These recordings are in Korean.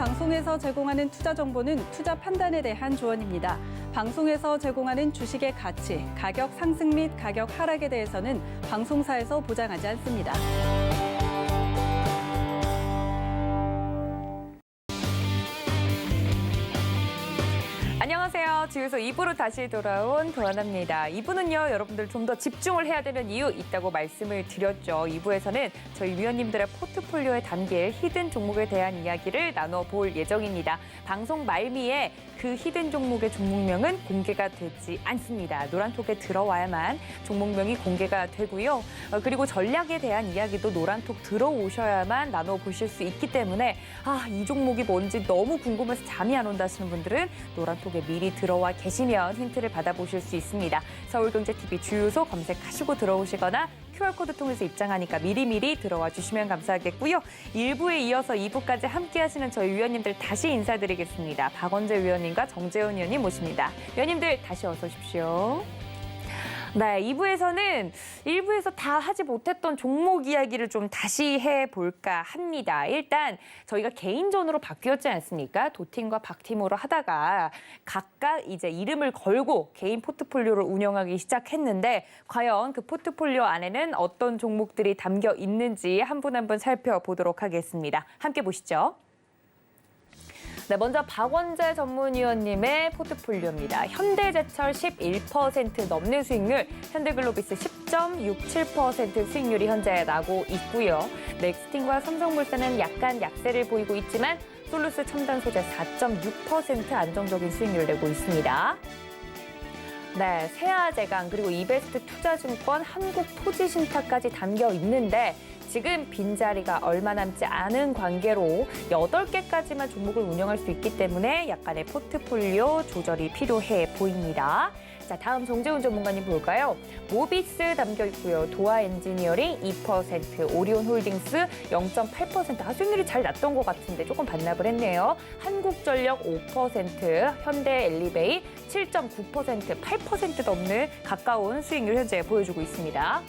방송에서 제공하는 투자 정보는 투자 판단에 대한 조언입니다. 방송에서 제공하는 주식의 가치, 가격 상승 및 가격 하락에 대해서는 방송사에서 보장하지 않습니다. 안녕하세요. 주유소 2부로 다시 돌아온 도하나입니다. 2부는요, 여러분들 좀 더 집중을 해야 되는 이유 있다고 말씀을 드렸죠. 2부에서는 저희 위원님들의 포트폴리오에 담길 히든 종목에 대한 이야기를 나눠볼 예정입니다. 방송 말미에 그 히든 종목의 종목명은 공개가 되지 않습니다. 노란톡에 들어와야만 종목명이 공개가 되고요. 그리고 전략에 대한 이야기도 노란톡 들어오셔야만 나눠보실 수 있기 때문에 이 종목이 뭔지 너무 궁금해서 잠이 안 온다 하시는 분들은 노란톡에 미리 들어와 계시면 힌트를 받아보실 수 있습니다. 서울경제TV 주유소 검색하시고 들어오시거나 QR코드 통해서 입장하니까 미리미리 들어와 주시면 감사하겠고요. 1부에 이어서 2부까지 함께하시는 저희 위원님들 다시 인사드리겠습니다. 박원재 위원님과 정재훈 위원님 모십니다. 위원님들 다시 어서 오십시오. 네, 2부에서는 1부에서 다 하지 못했던 종목 이야기를 좀 다시 해볼까 합니다. 일단 저희가 개인전으로 바뀌었지 않습니까? 도팀과 박팀으로 하다가 각각 이제 이름을 걸고 개인 포트폴리오를 운영하기 시작했는데 과연 그 포트폴리오 안에는 어떤 종목들이 담겨 있는지 한 분 한 분 살펴보도록 하겠습니다. 함께 보시죠. 네, 먼저 박원재 전문위원님의 포트폴리오입니다. 현대제철 11% 넘는 수익률, 현대글로비스 10.67% 수익률이 현재 나고 있고요. 넥스틴과 삼성물산은 약간 약세를 보이고 있지만 솔루스 첨단소재 4.6% 안정적인 수익률을 내고 있습니다. 네, 세아제강 그리고 이베스트 투자증권, 한국토지신탁까지 담겨 있는데 지금 빈자리가 얼마 남지 않은 관계로 8개까지만 종목을 운영할 수 있기 때문에 약간의 포트폴리오 조절이 필요해 보입니다. 자, 다음 정재훈 전문가님 볼까요? 모비스 담겨 있고요. 도하엔지니어링 2%, 오리온홀딩스 0.8%. 수익률이 잘 났던 것 같은데 조금 반납을 했네요. 한국전력 5%, 현대엘리베이 7.9%, 8% 넘는 가까운 수익률 현재 보여주고 있습니다.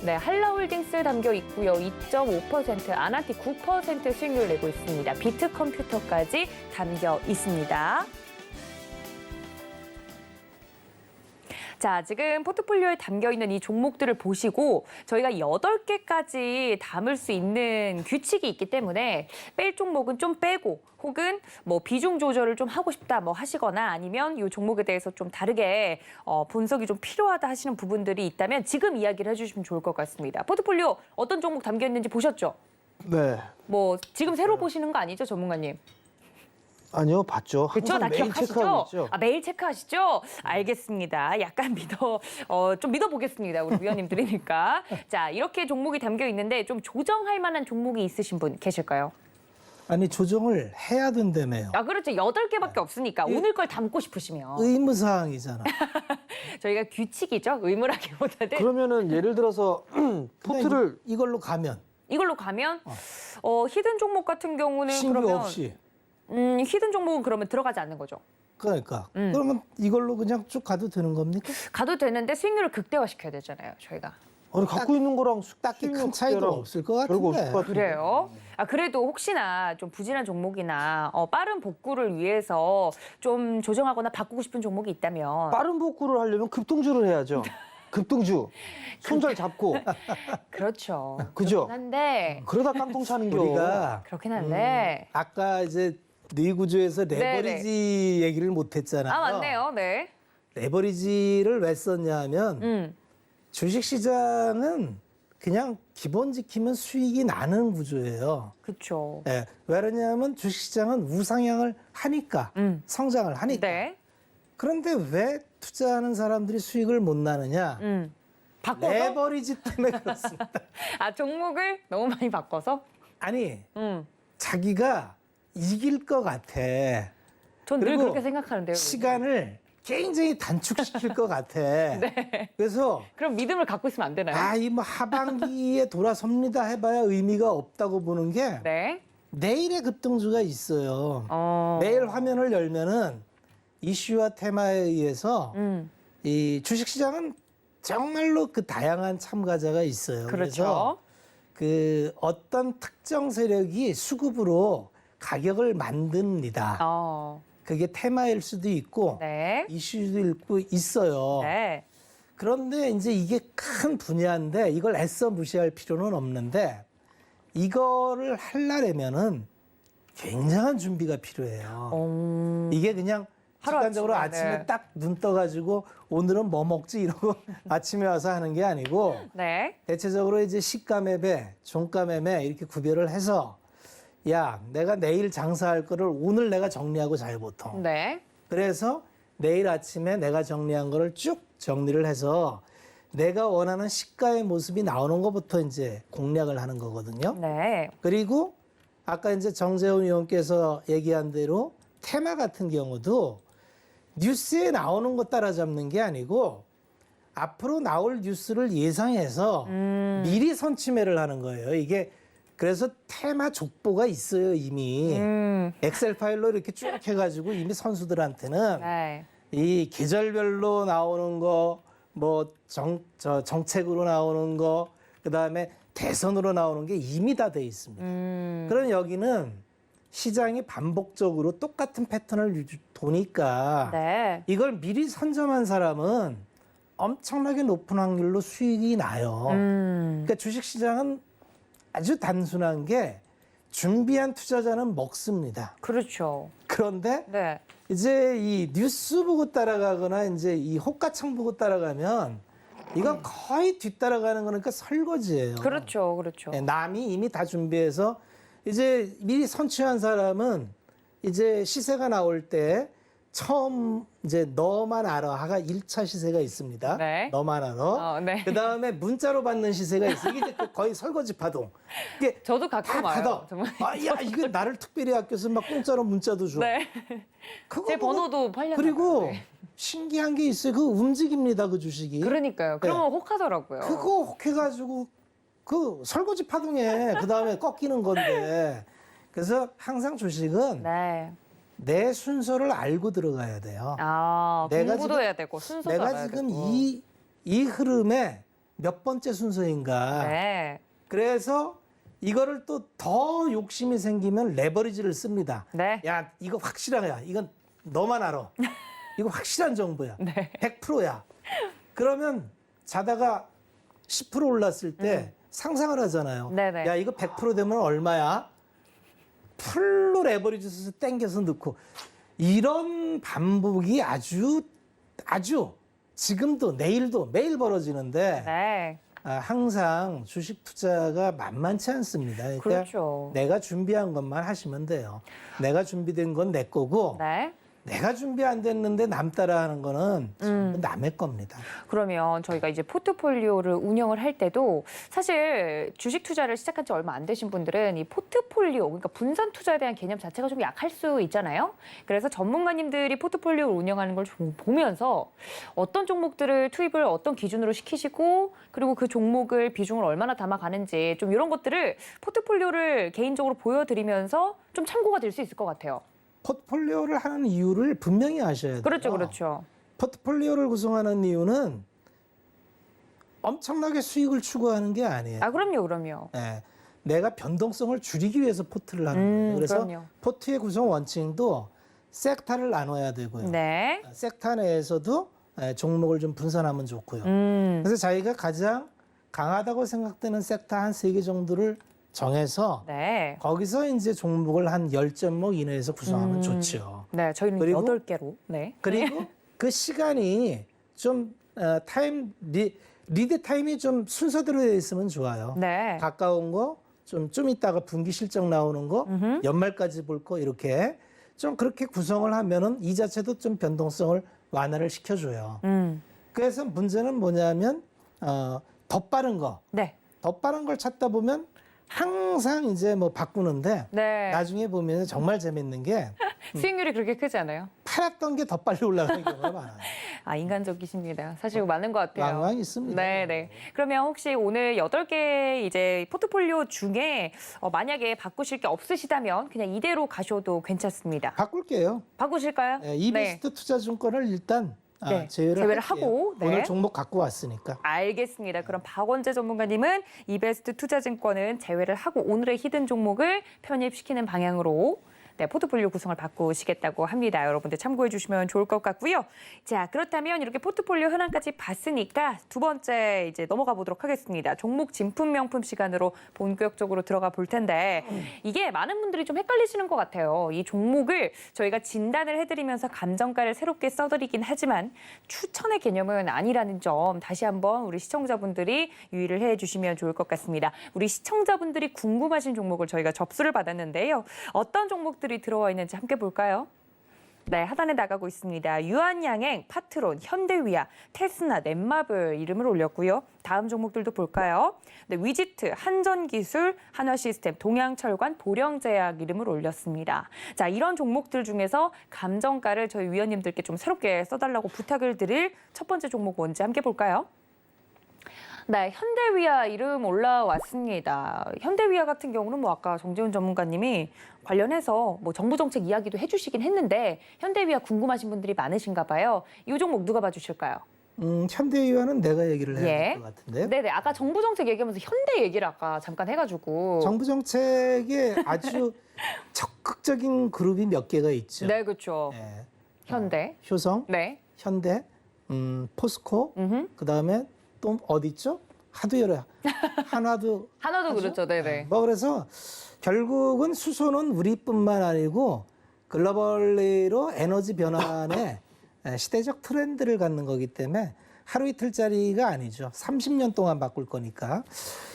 네, 한라홀딩스 담겨 있고요. 2.5%, 아나티 9% 수익률 내고 있습니다. 비트컴퓨터까지 담겨 있습니다. 자, 지금 포트폴리오에 담겨있는 이 종목들을 보시고 저희가 8개까지 담을 수 있는 규칙이 있기 때문에 뺄 종목은 좀 빼고 혹은 뭐 비중 조절을 좀 하고 싶다 뭐 하시거나 아니면 이 종목에 대해서 좀 다르게 분석이 좀 필요하다 하시는 부분들이 있다면 지금 이야기를 해주시면 좋을 것 같습니다. 포트폴리오 어떤 종목 담겨있는지 보셨죠? 네. 뭐 지금 새로 보시는 거 아니죠, 전문가님? 아니요, 봤죠. 그렇죠, 다 매일 기억하시죠? 체크하고 있죠. 매일 체크하시죠? 알겠습니다. 약간 좀 믿어보겠습니다. 우리 위원님들이니까. 자, 이렇게 종목이 담겨 있는데 좀 조정할 만한 종목이 있으신 분 계실까요? 아니 조정을 해야 된다며요. 그렇죠. 8개밖에 없으니까 오늘 걸 담고 싶으시면. 의무사항이잖아. 저희가 규칙이죠. 의무라기보다는. 그러면은 예를 들어서 포트를 이걸로 가면 이걸로 가면 히든 종목 같은 경우는 신규 그러면 없이. 히든 종목은 그러면 들어가지 않는 거죠. 그러니까 그러면 이걸로 그냥 쭉 가도 되는 겁니까? 가도 되는데 수익률을 극대화시켜야 되잖아요, 저희가. 아니, 갖고 있는 거랑 딱히 수익률 큰 차이도 특별한 없을 것 별거 없을 같은데. 것 같은데. 그래요? 그래도 혹시나 좀 부진한 종목이나 빠른 복구를 위해서 좀 조정하거나 바꾸고 싶은 종목이 있다면 빠른 복구를 하려면 급등주를 해야죠. 급등주. 손절 잡고. 그렇죠. 그죠? 그렇긴 한데 그러다 깡통 차는 겨. 우리가 그렇긴 한데 아까 이제 네 구조에서 레버리지 얘기를 못 했잖아요. 맞네요. 네. 레버리지를 왜 썼냐 하면 주식시장은 그냥 기본 지키면 수익이 나는 구조예요. 그렇죠. 예, 왜 그러냐면 주식시장은 우상향을 하니까, 성장을 하니까. 네. 그런데 왜 투자하는 사람들이 수익을 못 나느냐? 바꿔서 레버리지 때문에 그렇습니다. 종목을 너무 많이 바꿔서 아니, 음. 자기가 이길 것 같아. 전 늘 그리고 그렇게 생각하는데요. 시간을 굉장히 단축시킬 것 같아. 네. 그래서 그럼 믿음을 갖고 있으면 안 되나요? 이 뭐 하반기에 돌아섭니다 해봐야 의미가 없다고 보는 게 네. 내일의 급등주가 있어요. 내일 화면을 열면은 이슈와 테마에 의해서 이 주식시장은 정말로 그 다양한 참가자가 있어요. 그렇죠. 그래서 그 어떤 특정 세력이 수급으로 가격을 만듭니다. 그게 테마일 수도 있고 네. 이슈도 있어요. 네. 그런데 이제 이게 큰 분야인데 이걸 애써 무시할 필요는 없는데 이거를 하려면은 굉장한 준비가 필요해요. 이게 그냥 습관적으로 하루아침에, 아침에 네. 딱 눈 떠가지고 오늘은 뭐 먹지 이러고 아침에 와서 하는 게 아니고 네. 대체적으로 이제 시가 매매, 종가 매매 이렇게 구별을 해서 야, 내가 내일 장사할 거를 오늘 내가 정리하고 자요 보통. 네. 그래서 내일 아침에 내가 정리한 거를 쭉 정리를 해서 내가 원하는 시가의 모습이 나오는 것부터 이제 공략을 하는 거거든요. 네. 그리고 아까 이제 정재훈 의원께서 얘기한 대로 테마 같은 경우도 뉴스에 나오는 거 따라잡는 게 아니고 앞으로 나올 뉴스를 예상해서 미리 선취매를 하는 거예요. 이게 그래서 테마 족보가 있어요, 이미. 엑셀 파일로 이렇게 쭉 해가지고 이미 선수들한테는 네. 이 계절별로 나오는 거, 뭐 정책으로 나오는 거, 그다음에 대선으로 나오는 게 이미 다 돼 있습니다. 그럼 여기는 시장이 반복적으로 똑같은 패턴을 도니까 네. 이걸 미리 선점한 사람은 엄청나게 높은 확률로 수익이 나요. 그러니까 주식시장은 아주 단순한 게 준비한 투자자는 먹습니다. 그렇죠. 그런데 네. 이제 이 뉴스 보고 따라가거나 이제 이 호가창 보고 따라가면 이건 거의 뒤따라가는 거니까 설거지예요. 그렇죠. 그렇죠. 네, 남이 이미 다 준비해서 이제 미리 선취한 사람은 이제 시세가 나올 때 처음 이제 너만 알아 하가 1차 시세가 있습니다. 네. 너만 알아. 네. 그다음에 문자로 받는 시세가 있어요. 이게 이제 거의 설거지 파동. 이게 저도 가끔 다 와요. 받아. 정말. 야, 이거 나를 특별히 아껴서 막 공짜로 문자도 줘. 네. 그거 제 보고 번호도 팔렸나 그리고 봐요. 네. 신기한 게 있어요. 그 움직입니다. 그 주식이. 그러니까요. 그러면 혹하더라고요. 그거 혹해가지고 그 설거지 파동에 그 다음에 꺾이는 건데. 그래서 항상 주식은 네. 내 순서를 알고 들어가야 돼요. 내가 공부도 지금- 해야 되고 순서도 내가 알아야 지금 되고. 이 흐름의 몇 번째 순서인가. 네. 그래서 이거를 또 더 욕심이 생기면 레버리지를 씁니다. 네. 야, 이거 확실하야. 이건 너만 알아. 이거 확실한 정보야. 네. 100%야. 그러면 자다가 10% 올랐을 때 상상을 하잖아요. 네네. 야, 이거 100% 되면 얼마야? 풀로 레버리지 써서 땡겨서 넣고 이런 반복이 아주 지금도 내일도 매일 벌어지는데 네. 항상 주식 투자가 만만치 않습니다. 그러니까 그렇죠. 내가 준비한 것만 하시면 돼요. 내가 준비된 건 내 거고 네. 내가 준비 안 됐는데 남 따라하는 거는 전부 남의 겁니다. 그러면 저희가 이제 포트폴리오를 운영을 할 때도 사실 주식 투자를 시작한 지 얼마 안 되신 분들은 이 포트폴리오, 그러니까 분산 투자에 대한 개념 자체가 좀 약할 수 있잖아요. 그래서 전문가님들이 포트폴리오를 운영하는 걸 좀 보면서 어떤 종목들을 투입을 어떤 기준으로 시키시고 그리고 그 종목을 비중을 얼마나 담아가는지 좀 이런 것들을 포트폴리오를 개인적으로 보여드리면서 좀 참고가 될 수 있을 것 같아요. 포트폴리오를 하는 이유를 분명히 아셔야 돼요. 그렇죠, 그렇죠. 포트폴리오를 구성하는 이유는 엄청나게 수익을 추구하는 게 아니에요. 그럼요. 예, 내가 변동성을 줄이기 위해서 포트를 하는 거예요. 그래서 그럼요. 포트의 구성 원칙도 섹터를 나눠야 되고요. 네. 섹터 내에서도 종목을 좀 분산하면 좋고요. 그래서 자기가 가장 강하다고 생각되는 섹터 한 3개 정도를 정해서 네. 거기서 이제 종목을 한 10종목 이내에서 구성하면 좋죠. 네, 저희는 그리고- 8개로. 네. 그리고 그 시간이 좀 리드 타임이 좀 순서대로 되어 있으면 좋아요. 네. 가까운 거, 좀 있다가 분기 실적 나오는 거, 연말까지 볼 거 이렇게 좀 그렇게 구성을 하면은 이 자체도 좀 변동성을 완화를 시켜줘요. 그래서 문제는 뭐냐면 더 빠른 거, 네. 더 빠른 걸 찾다 보면 항상 이제 뭐 바꾸는데 네. 나중에 보면 정말 재밌는 게 수익률이 그렇게 크지 않아요? 팔았던 게 더 빨리 올라가는 경우가 많아요. 인간적이십니다. 사실 많은 것 같아요. 왕왕 있습니다. 네. 그러면 혹시 오늘 8개 이제 포트폴리오 중에 만약에 바꾸실 게 없으시다면 그냥 이대로 가셔도 괜찮습니다. 바꿀게요. 바꾸실까요? 이베스트 투자증권을 일단 네, 제외를 제외를 할게요. 하고, 네. 오늘 종목 갖고 왔으니까. 알겠습니다. 그럼 박원재 전문가님은 이베스트 투자증권은 제외를 하고 오늘의 히든 종목을 편입시키는 방향으로 네, 포트폴리오 구성을 바꾸시겠다고 합니다. 여러분들 참고해 주시면 좋을 것 같고요. 자, 그렇다면 이렇게 포트폴리오 현황까지 봤으니까 두 번째 이제 넘어가 보도록 하겠습니다. 종목 진품 명품 시간으로 본격적으로 들어가 볼 텐데 이게 많은 분들이 좀 헷갈리시는 것 같아요. 이 종목을 저희가 진단을 해드리면서 감정가를 새롭게 써드리긴 하지만 추천의 개념은 아니라는 점 다시 한번 우리 시청자분들이 유의를 해주시면 좋을 것 같습니다. 우리 시청자분들이 궁금하신 종목을 저희가 접수를 받았는데요. 어떤 종목들이 들어와 있는지 함께 볼까요? 네, 하단에 나가고 있습니다. 유한양행, 파트론, 현대위아, 테스나, 넷마블 이름을 올렸고요. 다음 종목들도 볼까요? 네, 위지트, 한전기술, 한화시스템, 동양철관, 보령제약 이름을 올렸습니다. 자, 이런 종목들 중에서 감정가를 저희 위원님들께 좀 새롭게 써달라고 부탁을 드릴 첫 번째 종목 뭔지 함께 볼까요? 네, 현대위아 이름 올라왔습니다. 현대위아 같은 경우는 뭐 아까 정재훈 전문가님이 관련해서 뭐 정부 정책 이야기도 해주시긴 했는데 현대위아 궁금하신 분들이 많으신가 봐요. 이 종목 누가 봐주실까요? 현대위와는 내가 얘기를 해야 될 것 같은데요. 네네, 아까 정부 정책 얘기하면서 현대 얘기를 아까 잠깐 해가지고. 정부 정책에 아주 적극적인 그룹이 몇 개가 있죠. 네, 그렇죠. 네. 현대. 효성, 네. 현대, 포스코, 그 다음에 또 어디 있죠? 하도 여러 한화도 하나도 하죠? 그렇죠. 네네. 뭐 그래서 결국은 수소는 우리뿐만 아니고 글로벌리로 에너지 변환에 시대적 트렌드를 갖는 거기 때문에 하루 이틀짜리가 아니죠. 30년 동안 바꿀 거니까.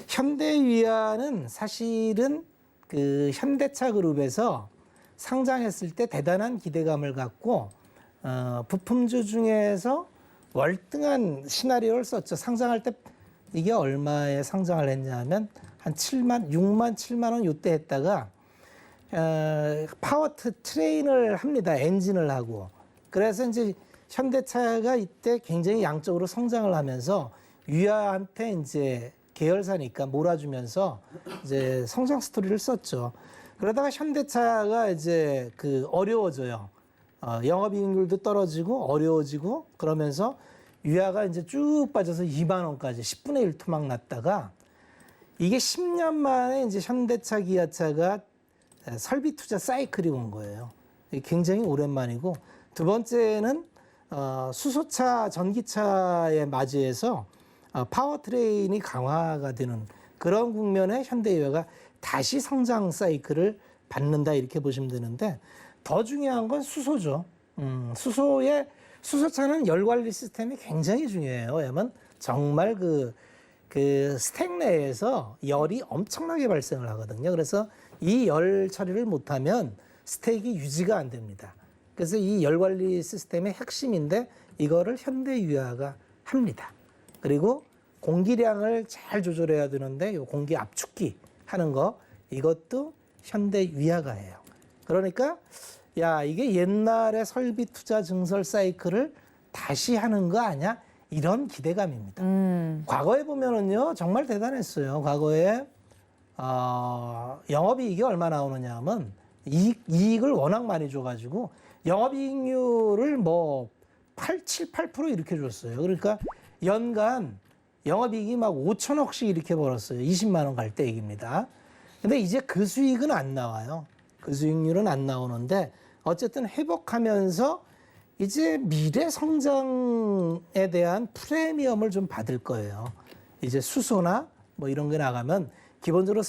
현대위아는 사실은 그 현대차 그룹에서 상장했을 때 대단한 기대감을 갖고 부품주 중에서 월등한 시나리오를 썼죠. 상장할 때 이게 얼마에 상장을 했냐면 한 6만 7만 원 요때 했다가 파워 트레인을 합니다. 엔진을 하고. 그래서 이제 현대차가 이때 굉장히 양적으로 성장을 하면서 위아한테 이제 계열사니까 몰아주면서 이제 성장 스토리를 썼죠. 그러다가 현대차가 이제 그 어려워져요. 영업이익률도 떨어지고 어려워지고 그러면서 위아가 이제 쭉 빠져서 2만 원까지 10분의 1 토막 났다가 이게 10년 만에 이제 현대차, 기아차가 설비 투자 사이클이 온 거예요. 이게 굉장히 오랜만이고 두 번째는 수소차, 전기차에 맞이해서 파워트레인이 강화가 되는 그런 국면에 현대위아가 다시 성장 사이클을 받는다 이렇게 보시면 되는데 더 중요한 건 수소죠. 수소차는 열 관리 시스템이 굉장히 중요해요. 왜냐면 정말 그 스택 내에서 열이 엄청나게 발생을 하거든요. 그래서 이 열 처리를 못하면 스택이 유지가 안 됩니다. 그래서 이 열 관리 시스템의 핵심인데 이거를 현대위아가 합니다. 그리고 공기량을 잘 조절해야 되는데 이 공기 압축기 하는 거 이것도 현대위아가 해요. 그러니까 야 이게 옛날의 설비 투자 증설 사이클을 다시 하는 거 아니야? 이런 기대감입니다. 과거에 보면은요 정말 대단했어요. 과거에 영업이익이 얼마 나오느냐 하면 이익을 워낙 많이 줘가지고 영업이익률을 뭐 7, 8% 이렇게 줬어요. 그러니까 연간 영업이익이 막 5천억씩 이렇게 벌었어요. 20만 원 갈 때 얘기입니다. 근데 이제 그 수익은 안 나와요. 그 수익률은 안 나오는데 어쨌든 회복하면서 이제 미래 성장에 대한 프리미엄을 좀 받을 거예요. 이제 수소나 뭐 이런 게 나가면 기본적으로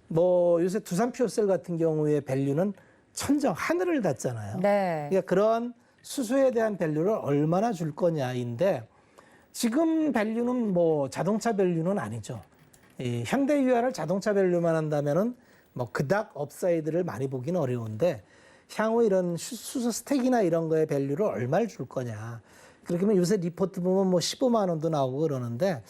뭐 요새 두산 퓨어셀 같은 경우에 밸류는 천정 하늘을 닿잖아요. 네. 그러니까 그런 수소에 대한 밸류를 얼마나 줄 거냐인데 지금 밸류는 뭐 자동차 밸류는 아니죠. 이 현대위아를 자동차 밸류만 한다면은 뭐 그닥 업사이드를 많이 보기는 어려운데 향후 이런 수소 스택이나 이런 거에 밸류를 얼마를 줄 거냐. 그렇게 하면 요새 리포트 보면 뭐 15만 원도 나오고 그러는데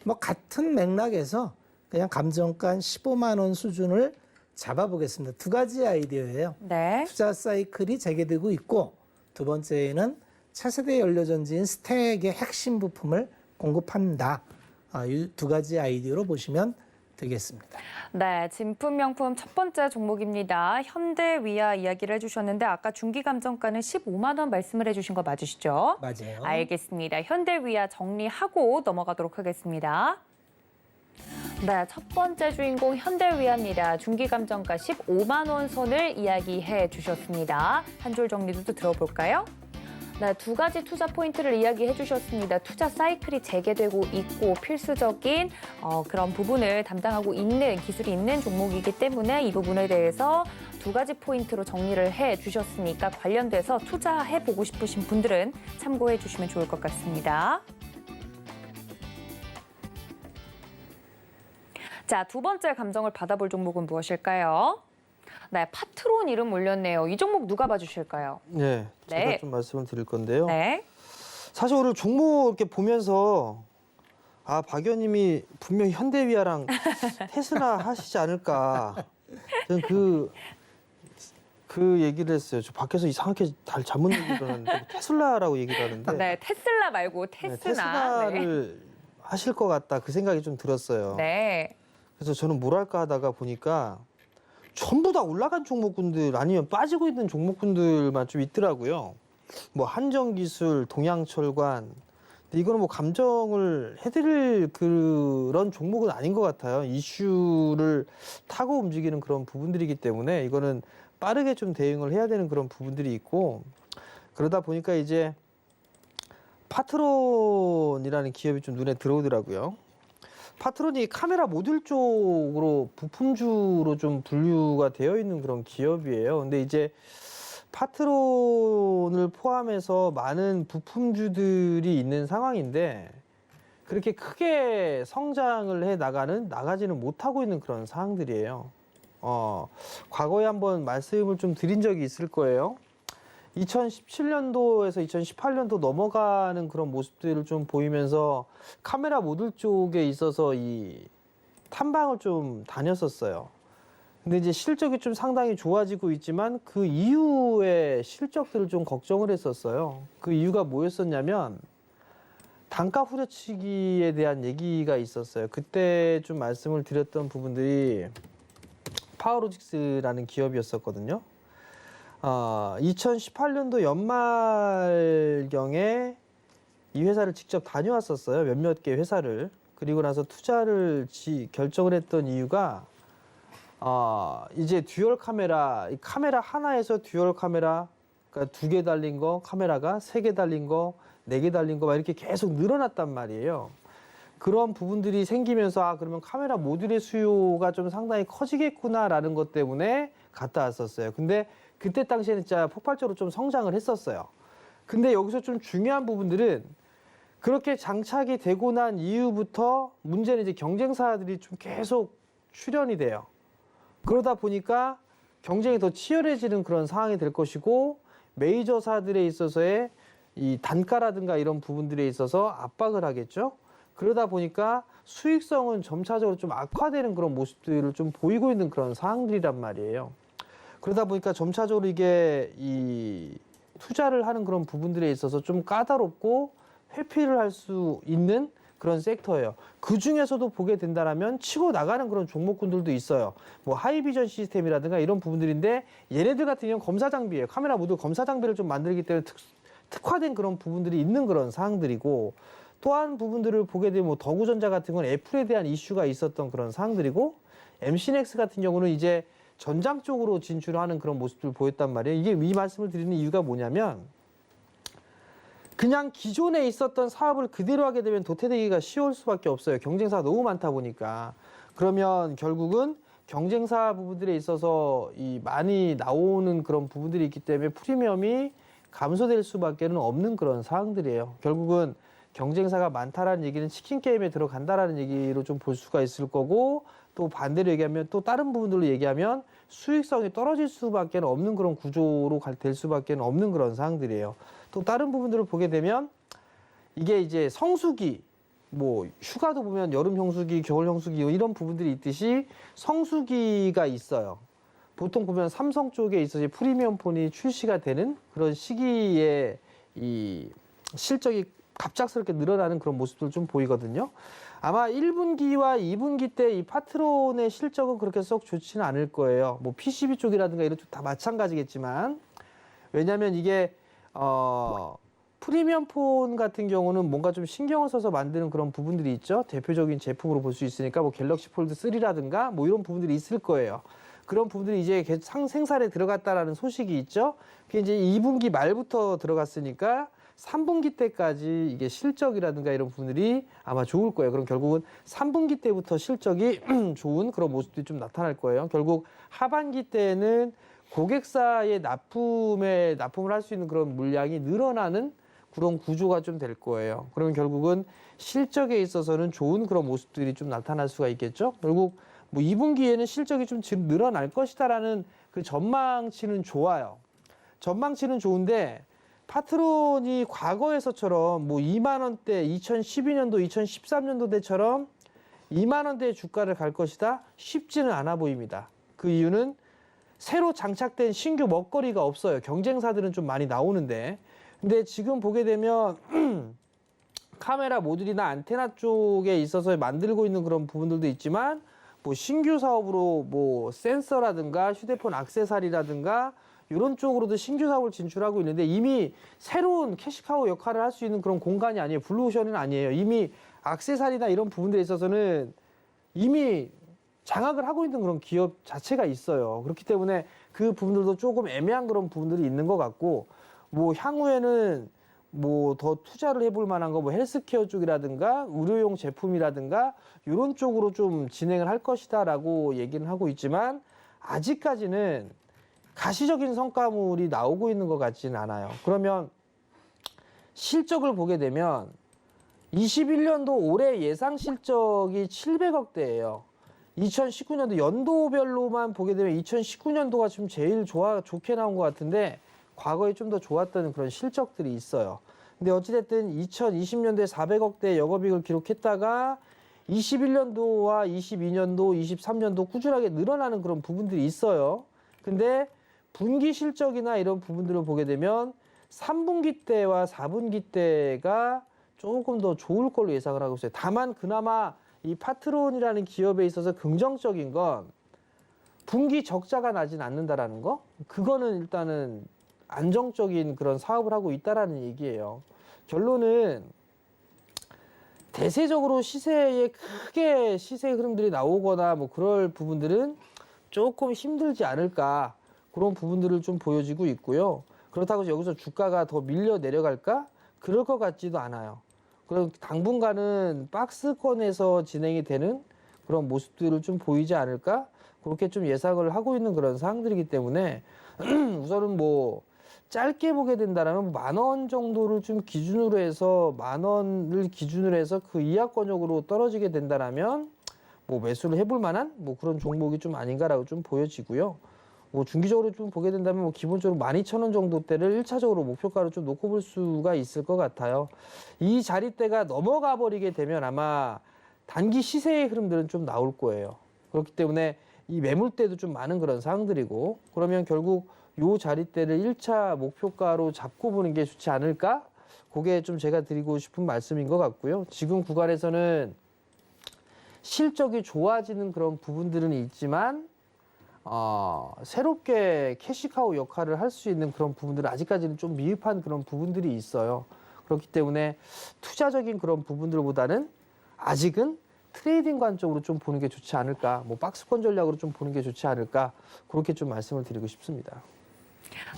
뭐 같은 맥락에서 그냥 감정가 한 15만 원 수준을 잡아보겠습니다. 두 가지 아이디어예요. 네. 투자 사이클이 재개되고 있고 두 번째는 차세대 연료전지인 스택의 핵심 부품을 공급한다. 이 두 가지 아이디어로 보시면 되겠습니다. 네, 진품 명품 첫 번째 종목입니다. 현대위아 이야기를 해주셨는데 아까 중기감정가는 15만 원 말씀을 해주신 거 맞으시죠? 맞아요. 알겠습니다. 현대위아 정리하고 넘어가도록 하겠습니다. 네, 첫 번째 주인공 현대위아입니다. 중기감정가 15만 원 선을 이야기해 주셨습니다. 한 줄 정리도 들어볼까요? 네, 두 가지 투자 포인트를 이야기해 주셨습니다. 투자 사이클이 재개되고 있고 필수적인 그런 부분을 담당하고 있는 기술이 있는 종목이기 때문에 이 부분에 대해서 두 가지 포인트로 정리를 해 주셨으니까 관련돼서 투자해 보고 싶으신 분들은 참고해 주시면 좋을 것 같습니다. 자, 두 번째 감정을 받아볼 종목은 무엇일까요? 네, 파트론 이름 올렸네요. 이 종목 누가 봐주실까요? 네, 제가 네. 좀 말씀을 드릴 건데요. 네. 사실 오늘 종목 이렇게 보면서 박 의원님이 분명히 현대위아랑 테슬라 하시지 않을까. 저는 그 얘기를 했어요. 저 밖에서 이상하게 잘못 얘기를 하는데 테슬라라고 얘기를 하는데 네, 테슬라 말고 네, 테스나. 테슬라를 하실 것 같다 그 생각이 좀 들었어요. 네. 그래서 저는 뭘 할까 하다가 보니까 전부 다 올라간 종목군들 아니면 빠지고 있는 종목군들만 좀 있더라고요. 뭐 한정기술, 동양철관. 근데 이거는 뭐 감정을 해드릴 그런 종목은 아닌 것 같아요. 이슈를 타고 움직이는 그런 부분들이기 때문에 이거는 빠르게 좀 대응을 해야 되는 그런 부분들이 있고 그러다 보니까 이제 파트론이라는 기업이 좀 눈에 들어오더라고요. 파트론이 카메라 모듈 쪽으로 부품주로 좀 분류가 되어 있는 그런 기업이에요. 근데 이제 파트론을 포함해서 많은 부품주들이 있는 상황인데 그렇게 크게 성장을 해 나가지는 못하고 있는 그런 상황들이에요. 과거에 한번 말씀을 좀 드린 적이 있을 거예요. 2017년도에서 2018년도 넘어가는 그런 모습들을 좀 보이면서 카메라 모듈 쪽에 있어서 이 탐방을 좀 다녔었어요. 근데 이제 실적이 좀 상당히 좋아지고 있지만 그 이후의 실적들을 좀 걱정을 했었어요. 그 이유가 뭐였었냐면 단가 후려치기에 대한 얘기가 있었어요. 그때 좀 말씀을 드렸던 부분들이 파워로직스라는 기업이었었거든요. 2018년도 연말경에 이 회사를 직접 다녀왔었어요. 몇몇 개 회사를. 그리고 나서 투자를 결정을 했던 이유가 이제 듀얼 카메라, 이 카메라 하나에서 듀얼 카메라, 그러니까 2개 달린 거, 카메라가 3개 달린 거, 4개 달린 거 막 이렇게 계속 늘어났단 말이에요. 그런 부분들이 생기면서 그러면 카메라 모듈의 수요가 좀 상당히 커지겠구나라는 것 때문에 갔다 왔었어요. 근데 그때 당시에는 진짜 폭발적으로 좀 성장을 했었어요. 근데 여기서 좀 중요한 부분들은 그렇게 장착이 되고 난 이후부터 문제는 이제 경쟁사들이 좀 계속 출현이 돼요. 그러다 보니까 경쟁이 더 치열해지는 그런 상황이 될 것이고 메이저사들에 있어서의 이 단가라든가 이런 부분들에 있어서 압박을 하겠죠. 그러다 보니까 수익성은 점차적으로 좀 악화되는 그런 모습들을 좀 보이고 있는 그런 상황들이란 말이에요. 그러다 보니까 점차적으로 이게 이 투자를 하는 그런 부분들에 있어서 좀 까다롭고 회피를 할 수 있는 그런 섹터예요. 그 중에서도 보게 된다면 치고 나가는 그런 종목군들도 있어요. 뭐 하이비전 시스템이라든가 이런 부분들인데 얘네들 같은 경우는 검사 장비예요. 카메라 모듈 검사 장비를 좀 만들기 때문에 특화된 그런 부분들이 있는 그런 사항들이고 또한 부분들을 보게 되면 뭐 더구전자 같은 건 애플에 대한 이슈가 있었던 그런 사항들이고 MC넥스 같은 경우는 이제 전장 쪽으로 진출하는 그런 모습들을 보였단 말이에요. 이게 이 말씀을 드리는 이유가 뭐냐면 그냥 기존에 있었던 사업을 그대로 하게 되면 도태되기가 쉬울 수밖에 없어요. 경쟁사가 너무 많다 보니까. 그러면 결국은 경쟁사 부분들에 있어서 이 많이 나오는 그런 부분들이 있기 때문에 프리미엄이 감소될 수밖에 없는 그런 사항들이에요. 결국은 경쟁사가 많다라는 얘기는 치킨 게임에 들어간다라는 얘기로 좀 볼 수가 있을 거고 또 반대로 얘기하면 또 다른 부분들로 얘기하면 수익성이 떨어질 수밖에 없는 그런 구조로 될 수밖에 없는 그런 사항들이에요. 또 다른 부분들을 보게 되면 이게 이제 성수기 뭐 휴가도 보면 여름 성수기, 겨울 성수기 이런 부분들이 있듯이 성수기가 있어요. 보통 보면 삼성 쪽에 있어서 프리미엄 폰이 출시가 되는 그런 시기에 이 실적이 갑작스럽게 늘어나는 그런 모습들 좀 보이거든요. 아마 1분기와 2분기 때 이 파트론의 실적은 그렇게 썩 좋지는 않을 거예요. 뭐 PCB 쪽이라든가 이런 쪽 다 마찬가지겠지만 왜냐하면 이게 프리미엄 폰 같은 경우는 뭔가 좀 신경을 써서 만드는 그런 부분들이 있죠. 대표적인 제품으로 볼 수 있으니까 뭐 갤럭시 폴드 3라든가 뭐 이런 부분들이 있을 거예요. 그런 부분들이 이제 생산에 들어갔다라는 소식이 있죠. 그게 이제 2분기 말부터 들어갔으니까 3분기 때까지 이게 실적이라든가 이런 부분들이 아마 좋을 거예요. 그럼 결국은 3분기 때부터 실적이 좋은 그런 모습들이 좀 나타날 거예요. 결국 하반기 때는 고객사의 납품을 할 수 있는 그런 물량이 늘어나는 그런 구조가 좀 될 거예요. 그러면 결국은 실적에 있어서는 좋은 그런 모습들이 좀 나타날 수가 있겠죠. 결국 뭐 2분기에는 실적이 좀 늘어날 것이다라는 그 전망치는 좋아요. 전망치는 좋은데 파트론이 과거에서처럼 뭐 2만 원대 2012년도, 2013년도 때처럼 2만 원대의 주가를 갈 것이다 쉽지는 않아 보입니다. 그 이유는 새로 장착된 신규 먹거리가 없어요. 경쟁사들은 좀 많이 나오는데. 근데 지금 보게 되면 카메라 모듈이나 안테나 쪽에 있어서 만들고 있는 그런 부분들도 있지만 뭐 신규 사업으로 뭐 센서라든가 휴대폰 액세서리라든가 이런 쪽으로도 신규 사업을 진출하고 있는데 이미 새로운 캐시카우 역할을 할 수 있는 그런 공간이 아니에요. 블루오션은 아니에요. 이미 액세서리나 이런 부분들에 있어서는 이미 장악을 하고 있는 그런 기업 자체가 있어요. 그렇기 때문에 그 부분들도 조금 애매한 그런 부분들이 있는 것 같고 뭐 향후에는 뭐 더 투자를 해볼 만한 거 뭐 헬스케어 쪽이라든가 의료용 제품이라든가 이런 쪽으로 좀 진행을 할 것이다라고 얘기는 하고 있지만 아직까지는 가시적인 성과물이 나오고 있는 것 같지는 않아요. 그러면 실적을 보게 되면 21년도 올해 예상 실적이 700억대예요. 2019년도 연도별로만 보게 되면 2019년도가 좀 제일 좋게 나온 것 같은데 과거에 좀 더 좋았던 그런 실적들이 있어요. 근데 어찌됐든 2020년도에 400억대 영업이익을 기록했다가 21년도와 22년도, 23년도 꾸준하게 늘어나는 그런 부분들이 있어요. 근데 분기 실적이나 이런 부분들을 보게 되면 3분기 때와 4분기 때가 조금 더 좋을 걸로 예상을 하고 있어요. 다만 그나마 이 파트론이라는 기업에 있어서 긍정적인 건 분기 적자가 나진 않는다라는 거? 그거는 일단은 안정적인 그런 사업을 하고 있다라는 얘기예요. 결론은 대세적으로 시세에 크게 시세 흐름들이 나오거나 뭐 그럴 부분들은 조금 힘들지 않을까 그런 부분들을 좀 보여지고 있고요. 그렇다고 해서 여기서 주가가 더 밀려 내려갈까? 그럴 것 같지도 않아요. 그럼 당분간은 박스권에서 진행이 되는 그런 모습들을 좀 보이지 않을까? 그렇게 좀 예상을 하고 있는 그런 사항들이기 때문에 우선은 뭐 짧게 보게 된다면 10,000원 정도를 좀 기준으로 해서 10,000원을 기준으로 해서 그 이하권역으로 떨어지게 된다면 뭐 매수를 해볼 만한 뭐 그런 종목이 좀 아닌가라고 좀 보여지고요. 뭐 중기적으로 좀 보게 된다면 뭐 기본적으로 12,000원 정도대를 1차적으로 목표가로 좀 놓고 볼 수가 있을 것 같아요. 이 자리대가 넘어가 버리게 되면 아마 단기 시세의 흐름들은 좀 나올 거예요. 그렇기 때문에 이 매물대도 좀 많은 그런 상황들이고 그러면 결국 요 자리대를 1차 목표가로 잡고 보는 게 좋지 않을까? 그게 좀 제가 드리고 싶은 말씀인 것 같고요. 지금 구간에서는 실적이 좋아지는 그런 부분들은 있지만 새롭게 캐시카우 역할을 할 수 있는 그런 부분들은 아직까지는 좀 미흡한 그런 부분들이 있어요. 그렇기 때문에 투자적인 그런 부분들보다는 아직은 트레이딩 관점으로 좀 보는 게 좋지 않을까, 뭐 박스권 전략으로 좀 보는 게 좋지 않을까, 그렇게 좀 말씀을 드리고 싶습니다.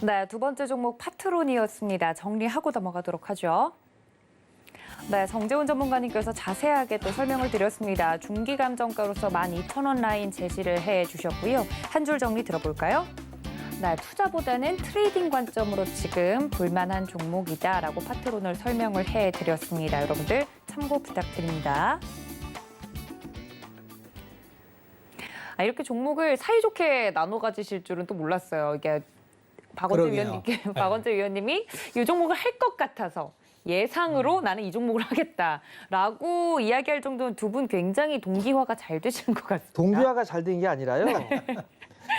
네, 두 번째 종목 파트론이었습니다. 정리하고 넘어가도록 하죠. 네, 정재훈 전문가님께서 자세하게 또 설명을 드렸습니다. 중기감정가로서 12,000원 라인 제시를 해주셨고요. 한 줄 정리 들어볼까요? 네, 투자보다는 트레이딩 관점으로 지금 볼만한 종목이다라고 파트론을 설명을 해드렸습니다. 여러분들 참고 부탁드립니다. 이렇게 종목을 사이좋게 나눠 가지실 줄은 또 몰랐어요. 이게 박원재 위원님이 이 종목을 할 것 같아서 예상으로 나는 이 종목을 하겠다라고 이야기할 정도는 두 분 굉장히 동기화가 잘 되시는 것 같습니다. 동기화가 잘 된 게 아니라요.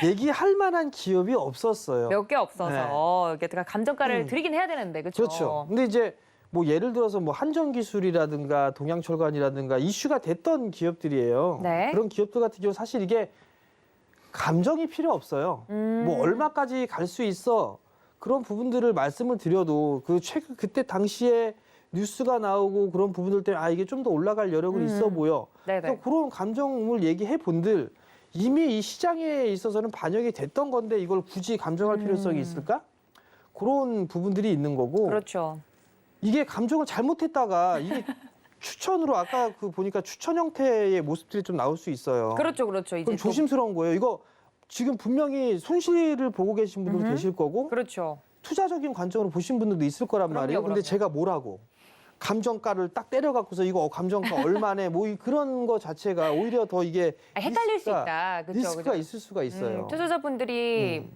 얘기할 만한 기업이 없었어요. 몇 개 없어서 이게 감정가를 드리긴 해야 되는데 그렇죠. 그렇죠. 근데 이제 뭐 예를 들어서 뭐 한전기술이라든가 동양철관이라든가 이슈가 됐던 기업들이에요. 네. 그런 기업들 같은 경우 사실 이게 감정이 필요 없어요. 뭐 얼마까지 갈 수 있어 그런 부분들을 말씀을 드려도 그때 당시에 뉴스가 나오고 그런 부분들 때문에 이게 좀 더 올라갈 여력은 있어 보여. 네네. 그래서 그런 감정을 얘기해 본들 이미 이 시장에 있어서는 반영이 됐던 건데 이걸 굳이 감정할 필요성이 있을까? 그런 부분들이 있는 거고. 그렇죠. 이게 감정을 잘못했다가 이게 추천으로 아까 보니까 추천 형태의 모습들이 좀 나올 수 있어요. 그렇죠. 이제 그럼 조심스러운 거예요. 이거 지금 분명히 손실을 보고 계신 분들도 계실 거고 그렇죠. 투자적인 관점으로 보신 분들도 있을 거란 말이에요. 근데 그럼요. 제가 뭐라고 감정가를 딱 때려갖고서 이거 감정가 얼마네 뭐 그런 거 자체가 오히려 더 이게 헷갈릴 수 있다. 그렇죠. 리스크가 있을 수가 있어요. 투자자분들이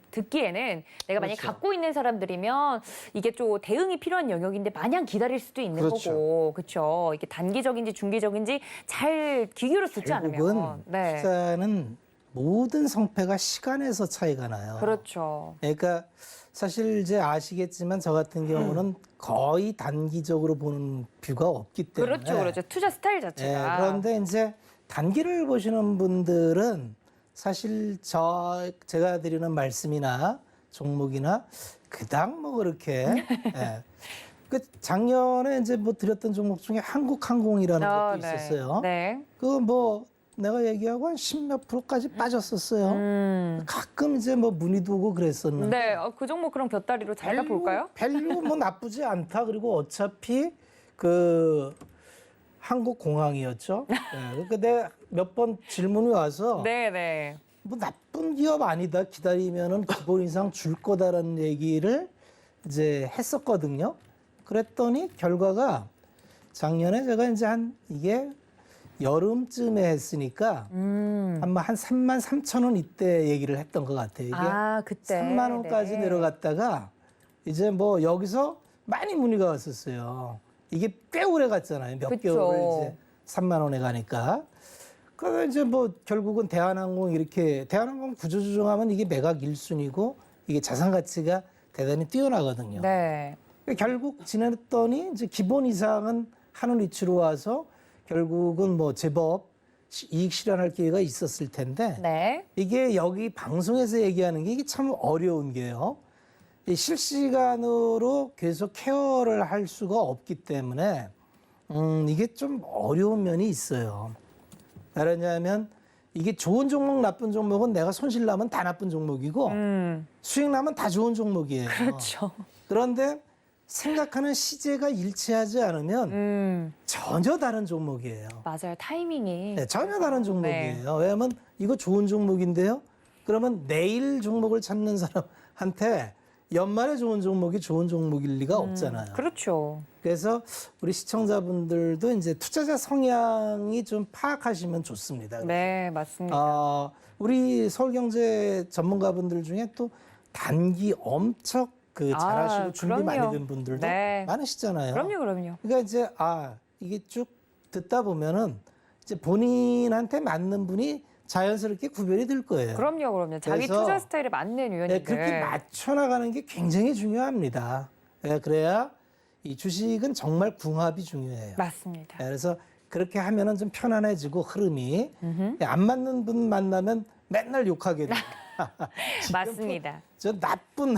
듣기에는 내가 만약 그렇죠. 갖고 있는 사람들이면 이게 좀 대응이 필요한 영역인데 마냥 기다릴 수도 있는 그렇죠. 거고, 그렇죠. 이게 단기적인지 중기적인지 잘 귀 기울여 듣지 결국은 않으면, 네, 투자는 모든 성패가 시간에서 차이가 나요. 그렇죠. 그러니까 사실 이제 아시겠지만 저 같은 경우는 거의 단기적으로 보는 뷰가 없기 때문에 그렇죠. 투자 스타일 예, 자체가. 그런데 이제 단기를 보시는 분들은 사실 제가 드리는 말씀이나 종목이나 그닥 뭐 그렇게 예. 그 작년에 이제 뭐 드렸던 종목 중에 한국항공이라는 것도 네. 있었어요. 네. 그거 뭐 내가 얘기하고 한 10몇 프로까지 빠졌었어요. 가끔 이제 뭐 문의도 오고 그랬었는데 네, 그 종목 그럼 곁다리로 잘 가볼까요? 별로 뭐 나쁘지 않다. 그리고 어차피 그 한국공항이었죠. 네, 그러니까 내가 몇 번 질문이 와서 네. 뭐 나쁜 기업 아니다. 기다리면은 기본 이상 줄 거다라는 얘기를 이제 했었거든요. 그랬더니 결과가 작년에 제가 이제 이게 여름쯤에 했으니까 한 3만 3천 원 이때 얘기를 했던 것 같아요. 이게 그때 3만 원까지 네. 내려갔다가 이제 뭐 여기서 많이 문의가 왔었어요. 이게 꽤 오래 갔잖아요. 몇 그쵸. 개월을 이제 3만 원에 가니까. 그래서 이제 뭐 결국은 대한항공 대한항공 구조조정하면 이게 매각 1순위고 이게 자산 가치가 대단히 뛰어나거든요. 네. 결국 지냈더니 이제 기본 이상은 하는 위치로 와서 결국은 뭐 제법 이익 실현할 기회가 있었을 텐데 네. 이게 여기 방송에서 얘기하는 게 이게 참 어려운 게요. 이 실시간으로 계속 케어를 할 수가 없기 때문에 이게 좀 어려운 면이 있어요. 말하자면 이게 좋은 종목, 나쁜 종목은 내가 손실 나면 다 나쁜 종목이고 수익 나면 다 좋은 종목이에요. 그렇죠. 그런데 생각하는 시제가 일치하지 않으면 전혀 다른 종목이에요. 맞아요. 타이밍이. 네, 전혀 다른 종목이에요. 왜냐하면 이거 좋은 종목인데요. 그러면 내일 종목을 찾는 사람한테 연말에 좋은 종목이 좋은 종목일 리가 없잖아요. 그렇죠. 그래서 우리 시청자분들도 이제 투자자 성향이 좀 파악하시면 좋습니다. 네, 맞습니다. 우리 서울경제 전문가분들 중에 또 단기 엄청 잘하시고 준비 그럼요. 많이 된 분들도 네. 많으시잖아요. 그럼요. 그러니까 이제 이게 쭉 듣다 보면은 이제 본인한테 맞는 분이 자연스럽게 구별이 될 거예요. 그럼요. 자기 그래서 투자 스타일에 맞는 위원님들. 네, 그렇게 맞춰 나가는 게 굉장히 중요합니다. 그래야 이 주식은 정말 궁합이 중요해요. 맞습니다. 그래서 그렇게 하면은 좀 편안해지고 흐름이 안 맞는 분 만나면 맨날 욕하게 돼요. 맞습니다. 저 나쁜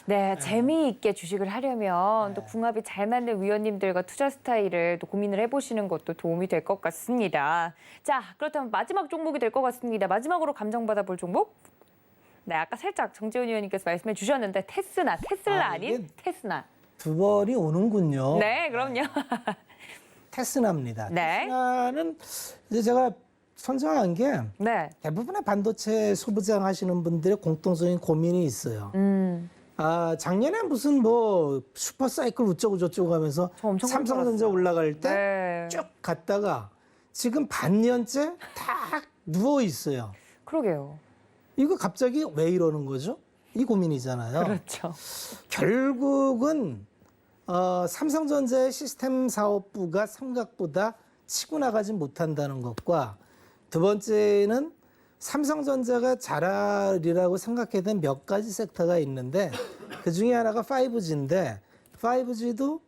네, 재미있게 주식을 하려면 또 궁합이 잘 맞는 위원님들과 투자 스타일을 또 고민을 해보시는 것도 도움이 될 것 같습니다. 자, 그렇다면 마지막 종목이 될 것 같습니다. 마지막으로 감정받아 볼 종목? 네, 아까 살짝 정재훈 위원님께서 말씀해 주셨는데 테스라 아닌 이게 테스나. 두 번이 오는군요. 네, 그럼요. 테스나입니다. 네. 테스나는 이제 제가 선정한 게 네. 대부분의 반도체 소부장 하시는 분들의 공통적인 고민이 있어요. 작년에 무슨 뭐 슈퍼사이클 우쩌고 저쩌고 하면서 저 엄청 삼성전자 올라갈 때 쭉 네. 갔다가 지금 반년째 다 누워 있어요. 그러게요. 이거 갑자기 왜 이러는 거죠? 이 고민이잖아요. 그렇죠. 결국은 삼성전자의 시스템 사업부가 생각보다 치고 나가지 못한다는 것과 두 번째는 삼성전자가 잘하리라고 생각했던 몇 가지 섹터가 있는데 그 중에 하나가 5G인데 5G도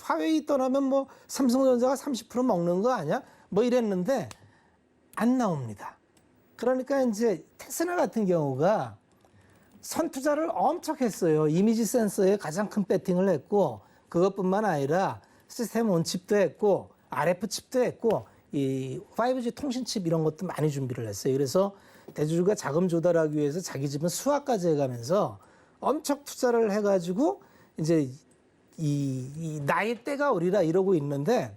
화웨이 떠나면 뭐 삼성전자가 30% 먹는 거 아니야? 뭐 이랬는데 안 나옵니다. 그러니까 이제 테스라 같은 경우가 선투자를 엄청 했어요. 이미지 센서에 가장 큰 배팅을 했고 그것뿐만 아니라 시스템 온 칩도 했고 RF 칩도 했고 이 5G 통신 칩 이런 것도 많이 준비를 했어요. 그래서 대주주가 자금 조달하기 위해서 자기 집은 수학까지 해가면서 엄청 투자를 해가지고 이제 이 나의 때가 오리라 이러고 있는데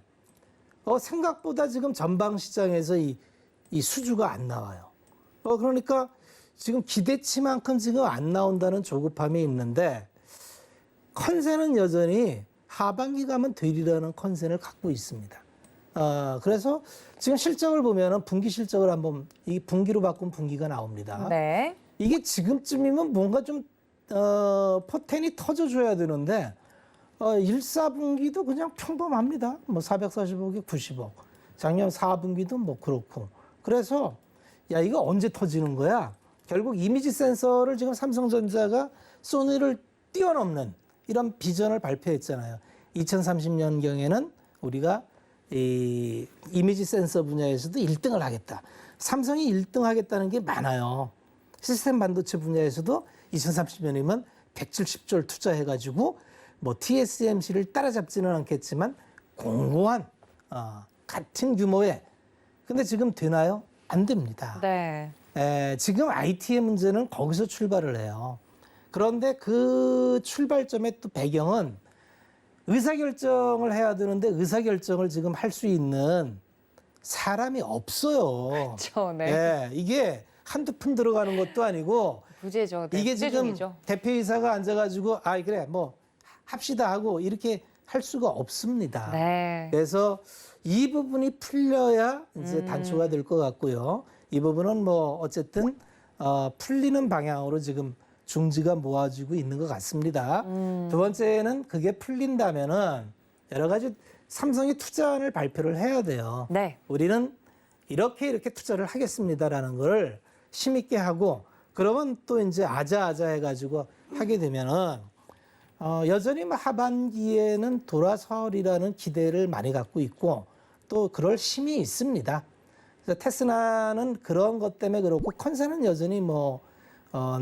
생각보다 지금 전방 시장에서 이 수주가 안 나와요. 그러니까 지금 기대치만큼 지금 안 나온다는 조급함이 있는데 컨센은 여전히 하반기 가면 되리라는 컨센을 갖고 있습니다. 그래서 지금 실적을 보면은 분기 실적을 한번 이 분기로 바꾼 분기가 나옵니다. 네. 이게 지금쯤이면 뭔가 좀 포텐이 터져줘야 되는데 1, 4분기도 그냥 평범합니다. 뭐 445억, 90억. 작년 4분기도 뭐 그렇고. 그래서 야 이거 언제 터지는 거야? 결국 이미지 센서를 지금 삼성전자가 소니를 뛰어넘는 이런 비전을 발표했잖아요. 2030년경에는 우리가 이 이미지 센서 분야에서도 1등을 하겠다. 삼성이 1등 하겠다는 게 많아요. 시스템 반도체 분야에서도 2030년이면 170조를 투자해가지고 뭐 TSMC를 따라잡지는 않겠지만 공고한 같은 규모의 근데 지금 되나요? 안 됩니다. 네. 지금 IT의 문제는 거기서 출발을 해요. 그런데 그 출발점의 또 배경은 의사결정을 해야 되는데 의사결정을 지금 할 수 있는 사람이 없어요. 그렇죠. 네. 이게 한두 푼 들어가는 것도 아니고 부재죠. 네, 이게 부재 지금 중이죠. 대표이사가 앉아가지고 그래 뭐 합시다 하고 이렇게 할 수가 없습니다. 네. 그래서 이 부분이 풀려야 이제 단초가 될 것 같고요. 이 부분은 뭐 어쨌든 풀리는 방향으로 지금 중지가 모아지고 있는 것 같습니다. 두 번째는 그게 풀린다면은 여러 가지 삼성이 투자안을 발표를 해야 돼요. 네. 우리는 이렇게 투자를 하겠습니다라는 걸 힘있게 하고 그러면 또 이제 아자아자 해가지고 하게 되면은 여전히 뭐 하반기에는 돌아서리라는 기대를 많이 갖고 있고 또 그럴 힘이 있습니다. 그래서 테스라는 그런 것 때문에 그렇고 컨센은 여전히 뭐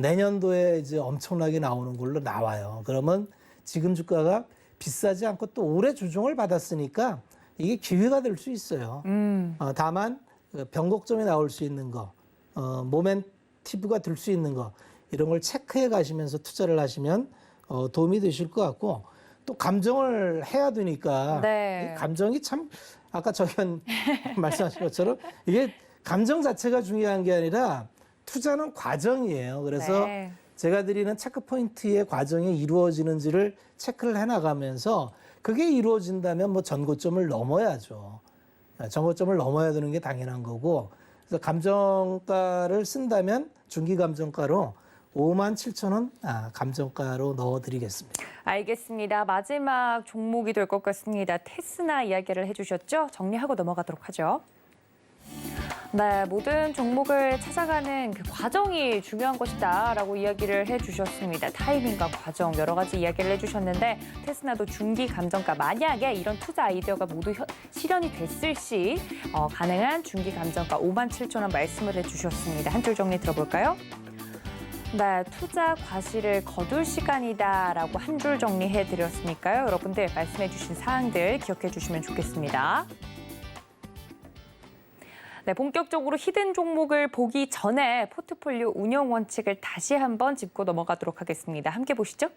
내년도에 이제 엄청나게 나오는 걸로 나와요. 그러면 지금 주가가 비싸지 않고 또 오래 조정을 받았으니까 이게 기회가 될 수 있어요. 다만 변곡점이 나올 수 있는 거, 모멘티브가 될 수 있는 거 이런 걸 체크해 가시면서 투자를 하시면 도움이 되실 것 같고 또 감정을 해야 되니까 네. 이 감정이 참 아까 저기 말씀하신 것처럼 이게 감정 자체가 중요한 게 아니라 투자는 과정이에요. 그래서 네. 제가 드리는 체크 포인트의 과정이 이루어지는지를 체크를 해나가면서 그게 이루어진다면 뭐 전고점을 넘어야죠. 전고점을 넘어야 되는 게 당연한 거고 그래서 감정가를 쓴다면 중기 감정가로 57,000원 감정가로 넣어드리겠습니다. 알겠습니다. 마지막 종목이 될 것 같습니다. 테스나 이야기를 해주셨죠? 정리하고 넘어가도록 하죠. 네, 모든 종목을 찾아가는 그 과정이 중요한 것이다라고 이야기를 해주셨습니다. 타이밍과 과정 여러 가지 이야기를 해주셨는데 테스나도 중기 감정가 만약에 이런 투자 아이디어가 모두 실현이 됐을 시 가능한 중기 감정가 57,000원 말씀을 해주셨습니다. 한 줄 정리 들어볼까요? 네, 투자 과실을 거둘 시간이다라고 한 줄 정리해드렸으니까요. 여러분들 말씀해주신 사항들 기억해 주시면 좋겠습니다. 네, 본격적으로 히든 종목을 보기 전에 포트폴리오 운영 원칙을 다시 한번 짚고 넘어가도록 하겠습니다. 함께 보시죠.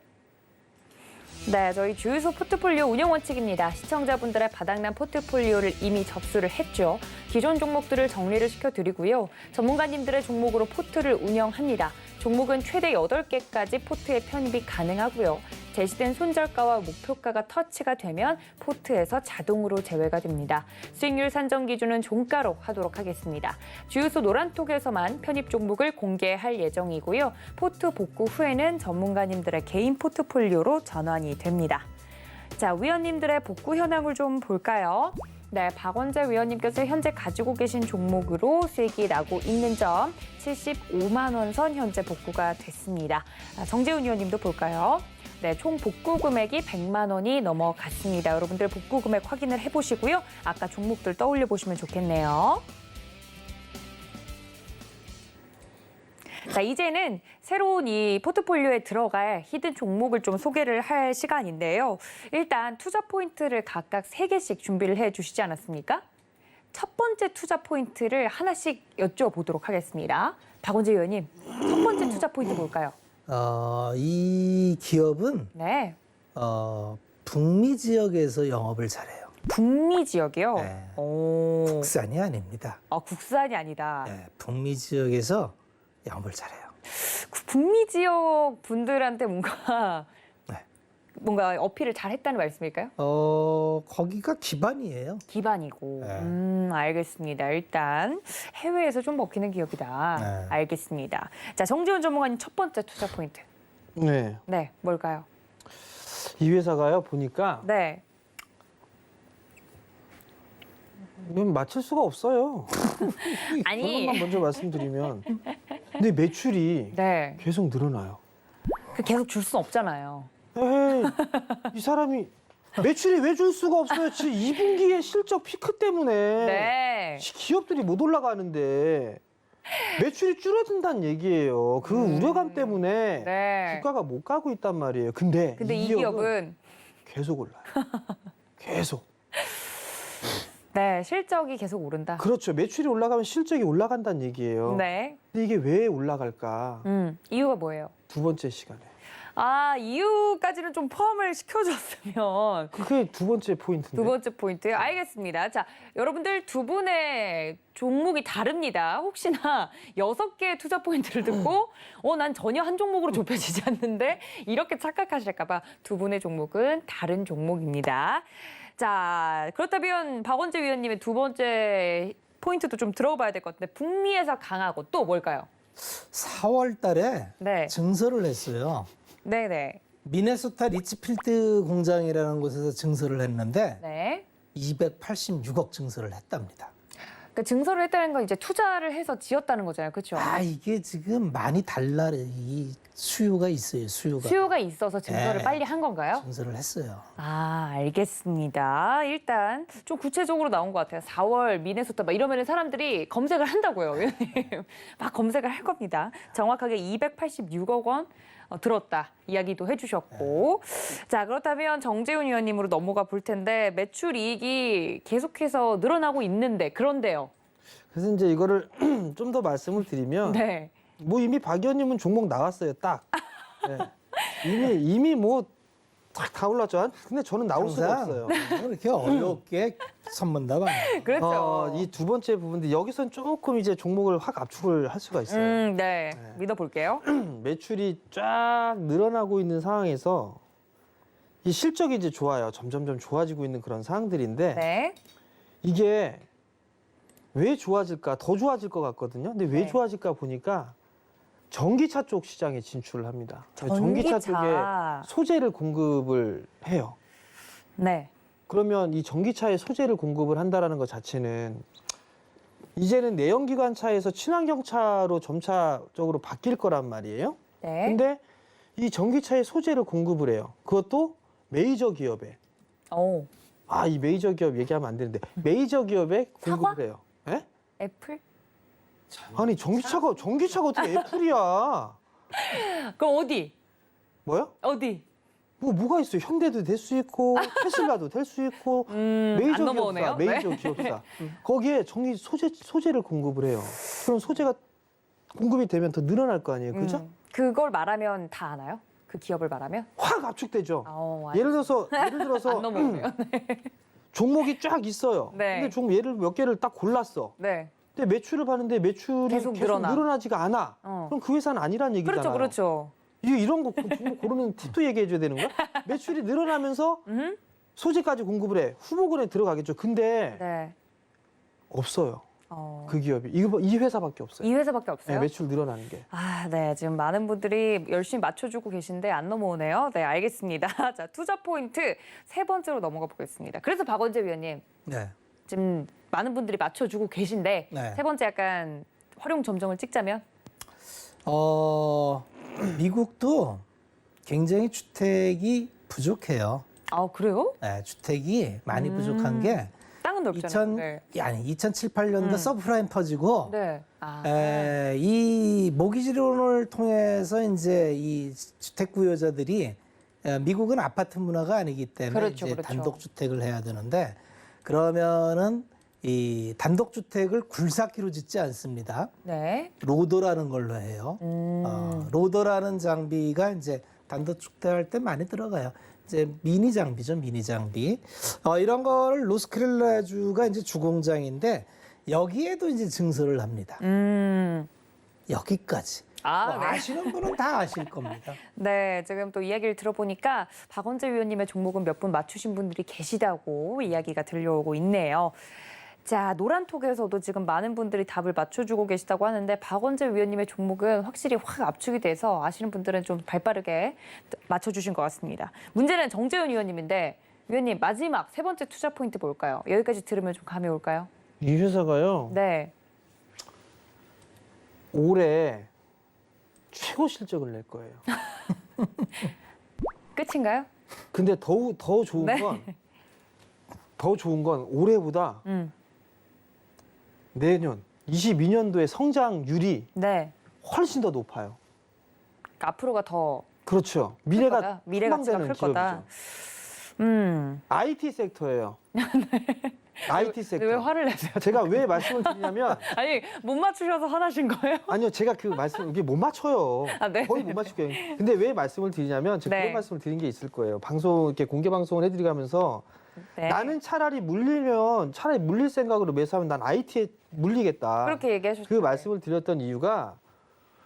네, 저희 주유소 포트폴리오 운영 원칙입니다. 시청자분들의 바닥난 포트폴리오를 이미 접수를 했죠. 기존 종목들을 정리를 시켜드리고요. 전문가님들의 종목으로 포트를 운영합니다. 종목은 최대 8개까지 포트에 편입이 가능하고요. 제시된 손절가와 목표가가 터치가 되면 포트에서 자동으로 제외가 됩니다. 수익률 산정 기준은 종가로 하도록 하겠습니다. 주유소 노란톡에서만 편입 종목을 공개할 예정이고요. 포트 복구 후에는 전문가님들의 개인 포트폴리오로 전환이 됩니다. 자, 위원님들의 복구 현황을 좀 볼까요? 네, 박원재 위원님께서 현재 가지고 계신 종목으로 수익이 나고 있는 점 75만 원 선 현재 복구가 됐습니다. 정재훈 위원님도 볼까요? 네, 총 복구 금액이 100만 원이 넘어갔습니다. 여러분들 복구 금액 확인을 해보시고요. 아까 종목들 떠올려 보시면 좋겠네요. 자, 이제는 새로운 이 포트폴리오에 들어갈 히든 종목을 좀 소개를 할 시간인데요. 일단 투자 포인트를 각각 3개씩 준비를 해 주시지 않았습니까? 첫 번째 투자 포인트를 하나씩 여쭤보도록 하겠습니다. 박원재 의원님, 첫 번째 투자 포인트 뭘까요? 이 기업은 네, 북미 지역에서 영업을 잘해요. 북미 지역이요? 네. 오, 국산이 아닙니다. 국산이 아니다. 네, 북미 지역에서 영업을 잘해요. 북미 지역 분들한테 뭔가 네. 뭔가 어필을 잘했다는 말씀일까요? 거기가 기반이에요. 기반이고. 네. 알겠습니다. 일단 해외에서 좀 먹히는 기업이다. 네. 알겠습니다. 자, 정지훈 전문가님 첫 번째 투자 포인트. 네. 네, 뭘까요? 이 회사가요 보니까 네. 이건 맞출 수가 없어요. 아니, 그것만 먼저 말씀드리면, 근데 매출이 네. 계속 늘어나요. 계속 줄 수는 없잖아요. 에이, 이 사람이 매출이 왜 줄 수가 없어요? 지금 2분기에 실적 피크 때문에 네. 기업들이 못 올라가는데 매출이 줄어든다는 얘기예요. 그 우려감 때문에 네. 주가가 못 가고 있단 말이에요. 근데 이 기업은 계속 올라요. 계속. 네, 실적이 계속 오른다. 그렇죠. 매출이 올라가면 실적이 올라간다는 얘기예요. 네. 근데 이게 왜 올라갈까? 이유가 뭐예요? 두 번째 시간에. 이유까지는 좀 포함을 시켜줬으면. 그게 두 번째 포인트인데. 두 번째 포인트. 알겠습니다. 자, 여러분들 두 분의 종목이 다릅니다. 혹시나 6개의 투자 포인트를 듣고 난 전혀 한 종목으로 좁혀지지 않는데 이렇게 착각하실까 봐 두 분의 종목은 다른 종목입니다. 자, 그렇다면 박원재 위원님의 두 번째 포인트도 좀 들어봐야 될 것 같은데 북미에서 강하고 또 뭘까요? 4월 달에 네. 증설을 했어요. 네네. 미네소타 리치필드 공장이라는 곳에서 증설을 했는데 네. 286억 증설을 했답니다. 그 증설을 했다는 건 이제 투자를 해서 지었다는 거잖아요. 그렇죠? 이게 지금 많이 달라. 이 수요가 있어요. 수요가 있어서 증설을 네. 빨리 한 건가요? 증설을 했어요. 알겠습니다. 일단 좀 구체적으로 나온 것 같아요. 4월 미네소타 막 이러면 사람들이 검색을 한다고요. 위원님. 막 검색을 할 겁니다. 정확하게 286억 원 들었다 이야기도 해주셨고. 자, 그렇다면 정재훈 위원님으로 넘어가 볼 텐데 매출 이익이 계속해서 늘어나고 있는데 그런데요. 그래서 이제 이거를 좀 더 말씀을 드리면 네. 뭐 이미 박 의원님은 종목 나왔어요. 딱. 네. 이미 뭐 다 올랐죠. 근데 저는 나올 수가 없어요. 그렇게 어렵게 선문답 안 해요. 그렇죠. 이 두 번째 부분인데 여기선 조금 이제 종목을 확 압축을 할 수가 있어요. 네. 믿어볼게요. 매출이 쫙 늘어나고 있는 상황에서 이 실적이 이제 좋아요. 점점점 좋아지고 있는 그런 상황들인데 네. 이게 왜 좋아질까? 더 좋아질 것 같거든요. 근데 왜 네. 좋아질까 보니까 전기차 쪽 시장에 진출을 합니다. 전기차 쪽에 소재를 공급을 해요. 네. 그러면 이 전기차에 소재를 공급을 한다라는 것 자체는 이제는 내연기관차에서 친환경차로 점차적으로 바뀔 거란 말이에요. 네. 근데 이 전기차에 소재를 공급을 해요. 그것도 메이저 기업에. 오. 이 메이저 기업 얘기하면 안 되는데 메이저 기업에 공급을 사과? 해요. 예? 애플? 아니 전기차가 어떻게 애플이야? 그럼 어디? 뭐요? 어디? 뭐가 있어요? 현대도 될 수 있고 테슬라도 될 수 있고 안 메이저 넘어오네요. 기업사, 메이저 기업사. 거기에 소재를 공급을 해요. 그럼 소재가 공급이 되면 더 늘어날 거 아니에요, 그죠? 그걸 말하면 다 아나요? 그 기업을 말하면? 확 압축되죠. 아, 예를 들어서 안 넘어오네요. 종목이 쫙 있어요. 네. 근데 종목 예를 몇 개를 딱 골랐어. 네. 근데 매출을 봤는데 매출이 계속 계속 늘어나. 늘어나지가 않아. 어. 그럼 그 회사는 아니란 얘기잖아요. 그렇죠, 그렇죠. 이런 거 종목 고르는 팁도 얘기해줘야 되는 거야? 매출이 늘어나면서 소재까지 공급을 해. 후보군에 들어가겠죠. 근데 네. 없어요. 그 기업이. 이 회사밖에 없어요. 이 회사밖에 없어요? 네, 매출 늘어나는 게. 네. 지금 많은 분들이 열심히 맞춰주고 계신데 안 넘어오네요. 네, 알겠습니다. 자, 투자 포인트 세 번째로 넘어가 보겠습니다. 그래서 박원재 위원님, 네. 지금 많은 분들이 맞춰주고 계신데 네. 세 번째 약간 활용 점정을 찍자면? 미국도 굉장히 주택이 부족해요. 아, 그래요? 네, 주택이 많이 부족한 게 땅은 넓잖아요. 네. 2007, 8년도 서프라임 퍼지고 네. 아. 이 모기지론을 통해서 이제 이 주택 구효자들이 미국은 아파트 문화가 아니기 때문에 그렇죠, 이제 그렇죠. 단독 주택을 해야 되는데 그러면은 이 단독 주택을 굴삭기로 짓지 않습니다. 네. 로더라는 걸로 해요. 로더라는 장비가 이제 단독 주택할 때 많이 들어가요. 이제 미니 장비죠, 미니 장비. 이런 거를 로스크릴라주가 이제 주공장인데 여기에도 이제 증설을 합니다. 여기까지. 아, 뭐 네. 아시는 분은 다 아실 겁니다. 네, 지금 또 이야기를 들어보니까 박원재 위원님의 종목은 몇 분 맞추신 분들이 계시다고 이야기가 들려오고 있네요. 자, 노란톡에서도 지금 많은 분들이 답을 맞춰주고 계시다고 하는데 박원재 위원님의 종목은 확실히 확 압축이 돼서 아시는 분들은 좀 발빠르게 맞춰주신 것 같습니다. 문제는 정재훈 위원님인데 위원님 마지막 세 번째 투자 포인트 뭘까요? 여기까지 들으면 좀 감이 올까요? 이 회사가요. 네. 올해 최고 실적을 낼 거예요. 끝인가요? 근데 더 좋은 네. 건 더 좋은 건 올해보다 내년 22년도의 성장률이 네. 훨씬 더 높아요. 그러니까 앞으로가 더 그렇죠. 거다. 미래 가치가 촉망되는 클 거다. 기업이죠. IT 섹터예요. IT 섹터. 왜 화를 내세요? 제가 왜 말씀을 드리냐면 아니 못 맞추셔서 화나신 거예요? 아니요, 제가 그 말씀 이게 못 맞춰요. 아, 네. 거의 못 맞출게요. 근데 왜 말씀을 드리냐면 제가 네. 그런 말씀을 드린 게 있을 거예요. 방송 이렇게 공개 방송을 해드리면서 네. 나는 차라리 물릴 생각으로 매수하면 난 IT에 물리겠다. 그렇게 얘기하셨죠. 그 말씀을 드렸던 이유가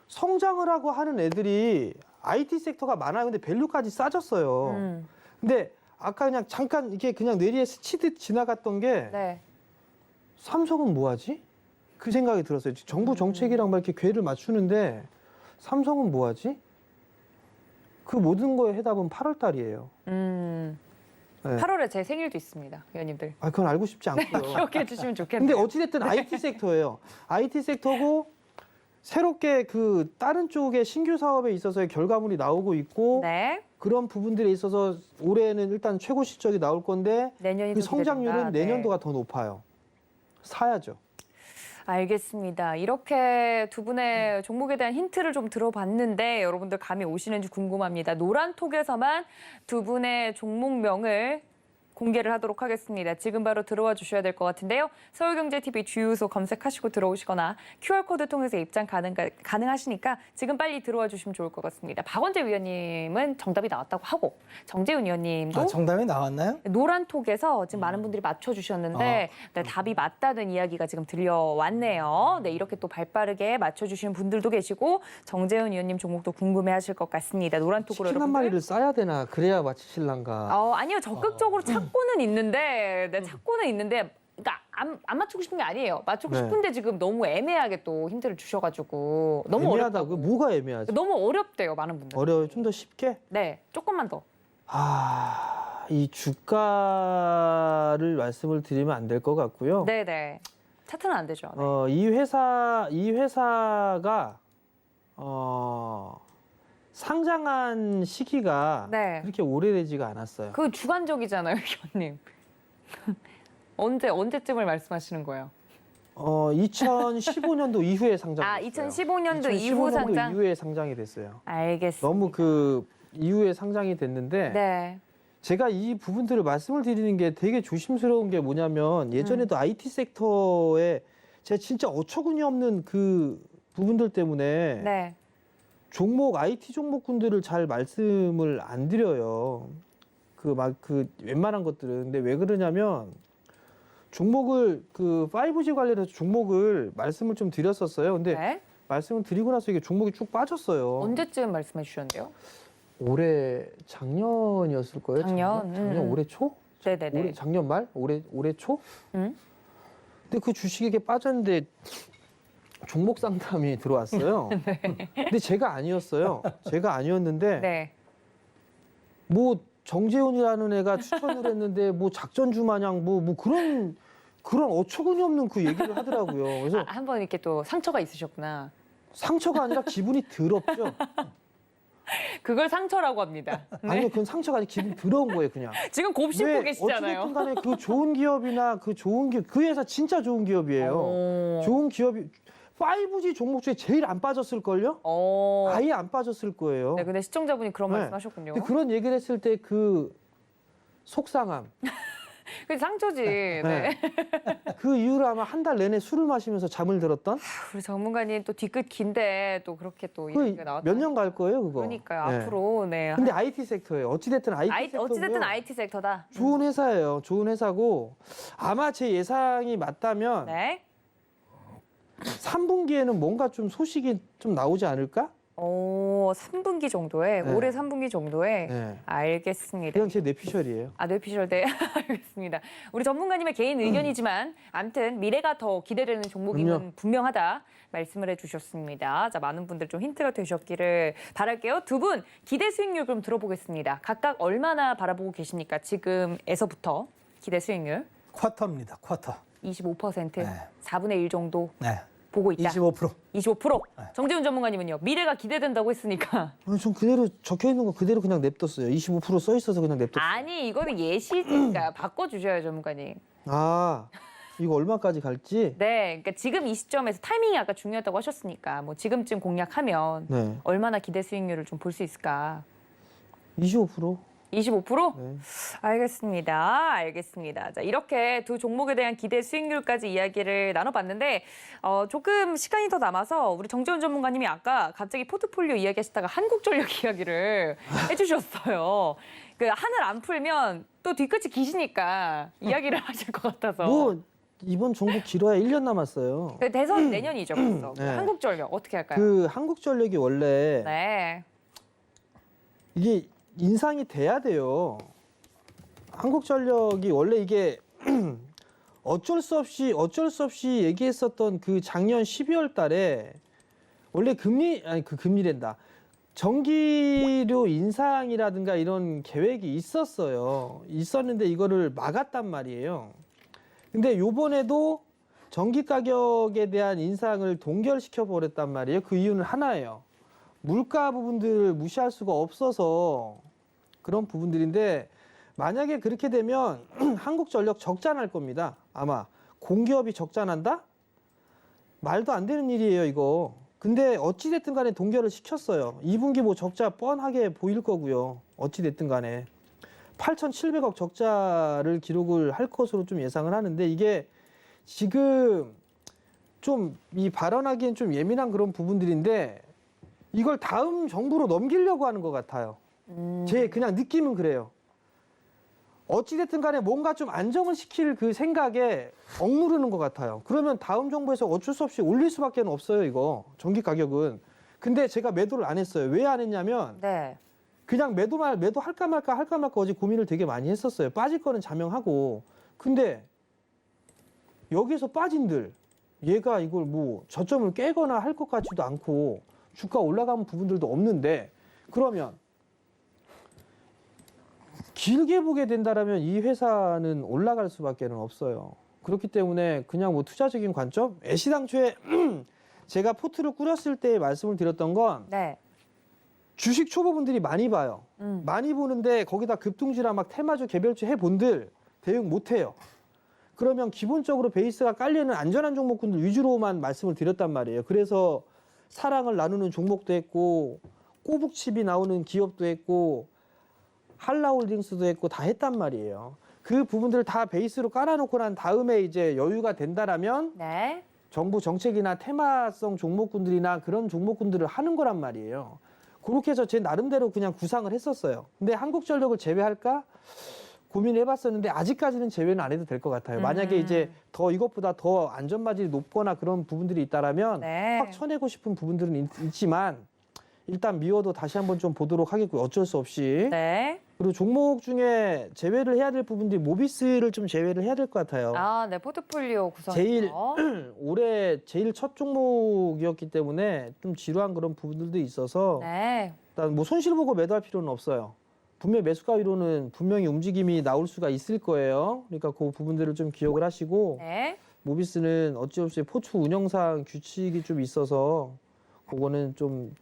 성장을 하고 하는 애들이 IT 섹터가 많아요. 근데 밸류까지 싸졌어요. 근데 아까 그냥 잠깐 이렇게 그냥 뇌리에 스치듯 지나갔던 게 네. 삼성은 뭐하지? 그 생각이 들었어요. 정부 정책이랑 막 이렇게 궤를 맞추는데 삼성은 뭐하지? 그 모든 거에 해답은 8월 달이에요. 네. 8월에 제 생일도 있습니다, 위원님들. 아, 그건 알고 싶지 않고요. 기억해 주시면 좋겠네요. 근데 어찌됐든 IT 섹터예요. IT 섹터고 새롭게 그 다른 쪽의 신규 사업에 있어서의 결과물이 나오고 있고 네. 그런 부분들에 있어서 올해는 일단 최고 실적이 나올 건데 내년이 그 더 성장률은 기대된다. 네. 내년도가 더 높아요. 사야죠. 알겠습니다. 이렇게 두 분의 종목에 대한 힌트를 좀 들어봤는데 여러분들 감이 오시는지 궁금합니다. 노란톡에서만 두 분의 종목명을 공개를 하도록 하겠습니다. 지금 바로 들어와 주셔야 될 것 같은데요. 서울경제TV 주유소 검색하시고 들어오시거나 QR코드 통해서 입장 가능하시니까 지금 빨리 들어와 주시면 좋을 것 같습니다. 박원재 위원님은 정답이 나왔다고 하고 정재훈 위원님도 정답이 나왔나요? 노란톡에서 지금 많은 분들이 맞춰주셨는데 네, 답이 맞다는 이야기가 지금 들려왔네요. 네, 이렇게 또 발빠르게 맞춰주시는 분들도 계시고 정재훈 위원님 종목도 궁금해하실 것 같습니다. 노란톡으로 치킨 한 마리를 싸야 되나 그래야 맞히실란가. 아니요, 적극적으로 찾고는 있는데, 네, 찾고는 있는데, 그러니까 안 맞추고 싶은 게 아니에요. 맞추고 네. 싶은데 지금 너무 애매하게 또 힌트를 주셔가지고 너무 애매하다고? 뭐가 애매하지? 너무 어렵대요, 많은 분들. 어려워요. 좀 더 쉽게? 네, 조금만 더. 이 주가를 말씀을 드리면 안 될 것 같고요. 네, 네. 차트는 안 되죠. 네. 이 회사가 상장한 시기가 네. 그렇게 오래되지가 않았어요. 그 주관적이잖아요, 위원님. 언제쯤을 말씀하시는 거예요? 2015년도 이후에 상장. 2015년도 이후 상장? 이후에 상장이 됐어요. 알겠습니다. 너무 그 이후에 상장이 됐는데 네. 제가 이 부분들을 말씀을 드리는 게 되게 조심스러운 게 뭐냐면 예전에도 IT 섹터에 제가 진짜 어처구니 없는 그 부분들 때문에 네. IT 종목군들을 잘 말씀을 안 드려요. 그 웬만한 것들은. 근데 왜 그러냐면 종목을 5G 관련해서 종목을 말씀을 좀 드렸었어요. 근데 네. 말씀을 드리고 나서 이게 종목이 쭉 빠졌어요. 언제쯤 말씀해 주셨는데요? 올해 작년이었을 거예요. 작년 올해 초? 네네네. 올해 작년 말? 올해 초? 음? 근데 그 주식이 이렇게 빠졌는데 종목 상담이 들어왔어요. 네. 근데 제가 아니었어요. 제가 아니었는데 네. 뭐 정재훈이라는 애가 추천을 했는데 뭐 작전주 마냥 뭐 그런 어처구니 없는 그 얘기를 하더라고요. 그래서 한번 이렇게 또 상처가 있으셨구나. 상처가 아니라 기분이 더럽죠. 그걸 상처라고 합니다. 네. 아니요, 그건 상처가 아니고 기분 더러운 거예요, 그냥. 지금 곱씹고 왜 계시잖아요. 어찌됐든 간에 그 좋은 기업이나 그 좋은 기업, 그 회사 진짜 좋은 기업이에요. 좋은 기업이 5G 종목 중에 제일 안 빠졌을걸요? 아예 안 빠졌을 거예요. 네, 근데 시청자분이 그런 네. 말씀하셨군요. 근데 그런 얘기를 했을 때 그 속상함, 그 상처지. 네. 그 이후로 아마 한 달 내내 술을 마시면서 잠을 들었던 우리 전문가님 또 뒤끝 긴데 또 그렇게 또 이야기가 나왔다. 몇 년 갈 거예요, 그거. 그러니까요. 네. 앞으로 네. 근데 IT 섹터예요. 어찌됐든 IT 섹터고요. 어찌됐든 IT 섹터다. 좋은 회사예요. 좋은 회사고 아마 제 예상이 맞다면 네. 3분기에는 뭔가 좀 소식이 좀 나오지 않을까? 3분기 정도에 네. 올해 3분기 정도에 네. 알겠습니다. 그냥 제 뇌피셜이에요. 뇌피셜 네 알겠습니다. 우리 전문가님의 개인 의견이지만 아무튼 미래가 더 기대되는 종목인 건 분명하다 말씀을 해주셨습니다. 자, 많은 분들 좀 힌트가 되셨기를 바랄게요. 두 분 기대 수익률 그럼 들어보겠습니다. 각각 얼마나 바라보고 계십니까? 지금에서부터 기대 수익률 쿼터입니다. 쿼터. 25%, 네. 4분의 1 정도 네. 보고 있다. 25%. 25%. 정재훈 전문가님은요. 미래가 기대된다고 했으니까. 아니, 전 그대로 적혀 있는 거 그대로 그냥 냅뒀어요. 25% 써 있어서 그냥 냅뒀어요. 아니 이거는 예시니까 바꿔주셔요 전문가님. 아, 이거 얼마까지 갈지? 네, 그러니까 지금 이 시점에서 타이밍이 아까 중요하다고 하셨으니까 뭐 지금쯤 공략하면 네. 얼마나 기대 수익률을 좀 볼 수 있을까? 25%? 25%? 네. 알겠습니다. 자, 이렇게 두 종목에 대한 기대 수익률까지 이야기를 나눠봤는데 조금 시간이 더 남아서 우리 정재훈 전문가님이 아까 갑자기 포트폴리오 이야기하시다가 한국전력 이야기를 해주셨어요. 그 한을 안 풀면 또 뒤끝이 기시니까 이야기를 하실 것 같아서. 뭐 이번 정부 길어야 1년 남았어요. 그 대선 내년이죠, 벌써. 네. 한국전력 어떻게 할까요? 그 한국전력이 원래 네. 이게 인상이 돼야 돼요. 한국전력이 원래 이게 어쩔 수 없이 얘기했었던 그 작년 12월 달에 원래 금리랜다. 전기료 인상이라든가 이런 계획이 있었는데 이거를 막았단 말이에요. 근데 요번에도 전기 가격에 대한 인상을 동결시켜 버렸단 말이에요. 그 이유는 하나예요. 물가 부분들을 무시할 수가 없어서 그런 부분들인데 만약에 그렇게 되면 한국전력 적자 날 겁니다. 아마 공기업이 적자 난다? 말도 안 되는 일이에요, 이거. 근데 어찌됐든 간에 동결을 시켰어요. 2분기 뭐 적자 뻔하게 보일 거고요. 어찌됐든 간에 8,700억 적자를 기록을 할 것으로 좀 예상을 하는데 이게 지금 좀 이 발언하기엔 좀 예민한 그런 부분들인데 이걸 다음 정부로 넘기려고 하는 것 같아요. 제 그냥 느낌은 그래요. 어찌됐든 간에 뭔가 좀 안정을 시킬 그 생각에 억누르는 것 같아요. 그러면 다음 정부에서 어쩔 수 없이 올릴 수밖에 없어요, 이거. 전기 가격은. 근데 제가 매도를 안 했어요. 왜 안 했냐면 네. 그냥 매도할까 말까 어제 고민을 되게 많이 했었어요. 빠질 거는 자명하고. 근데 여기서 빠진들 얘가 이걸 뭐 저점을 깨거나 할 것 같지도 않고 주가 올라가는 부분들도 없는데 그러면 길게 보게 된다라면 이 회사는 올라갈 수밖에 없어요. 그렇기 때문에 그냥 뭐 투자적인 관점? 애시당초에 제가 포트를 꾸렸을 때 말씀을 드렸던 건 네. 주식 초보분들이 많이 봐요. 많이 보는데 거기다 급등주나 막 테마주, 개별주 해본들 대응 못해요. 그러면 기본적으로 베이스가 깔리는 안전한 종목군들 위주로만 말씀을 드렸단 말이에요. 그래서 사랑을 나누는 종목도 했고 꼬북칩이 나오는 기업도 했고 한라홀딩스도 했고 다 했단 말이에요. 그 부분들을 다 베이스로 깔아놓고 난 다음에 이제 여유가 된다라면 네. 정부 정책이나 테마성 종목군들이나 그런 종목군들을 하는 거란 말이에요. 그렇게 해서 제 나름대로 그냥 구상을 했었어요. 근데 한국전력을 제외할까 고민을 해봤었는데 아직까지는 제외는 안 해도 될 것 같아요. 만약에 이제 더 이것보다 더 안전마진이 높거나 그런 부분들이 있다라면 네. 확 쳐내고 싶은 부분들은 있지만 일단 미워도 다시 한번 좀 보도록 하겠고요. 어쩔 수 없이. 네. 그리고 종목 중에 제외를 해야 될 부분들이 모비스를 좀 제외를 해야 될 것 같아요. 네. 포트폴리오 구성. 올해 제일 첫 종목이었기 때문에 좀 지루한 그런 부분들도 있어서 네. 일단 뭐 손실 보고 매도할 필요는 없어요. 분명히 매수가 위로는 분명히 움직임이 나올 수가 있을 거예요. 그러니까 그 부분들을 좀 기억을 하시고 네. 모비스는 어찌없이 포트 운영상 규칙이 좀 있어서 그거는 좀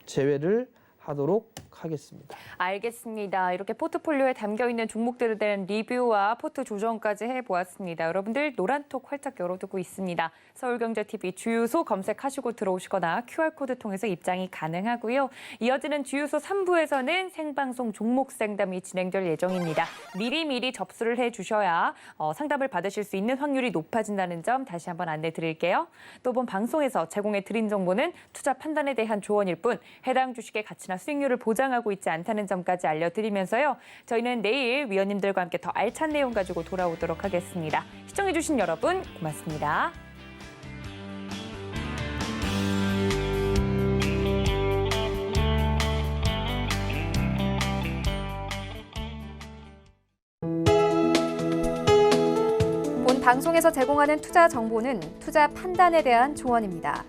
제외를 하도록 하겠습니다. 알겠습니다. 이렇게 포트폴리오에 담겨있는 종목들에 대한 리뷰와 포트 조정까지 해보았습니다. 여러분들 노란톡 활짝 열어두고 있습니다. 서울경제TV 주유소 검색하시고 들어오시거나 QR코드 통해서 입장이 가능하고요. 이어지는 주유소 3부에서는 생방송 종목 상담이 진행될 예정입니다. 미리미리 접수를 해주셔야 상담을 받으실 수 있는 확률이 높아진다는 점 다시 한번 안내 드릴게요. 또 본 방송에서 제공해드린 정보는 투자 판단에 대한 조언일 뿐 해당 주식의 가치나 수익률을 보장하고 있지 않다는 점까지 알려드리면서요. 저희는 내일 위원님들과 함께 더 알찬 내용 가지고 돌아오도록 하겠습니다. 시청해주신 여러분 고맙습니다. 본 방송에서 제공하는 투자 정보는 투자 판단에 대한 조언입니다.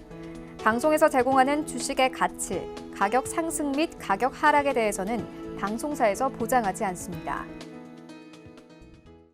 방송에서 제공하는 주식의 가치, 가격 상승 및 가격 하락에 대해서는 방송사에서 보장하지 않습니다.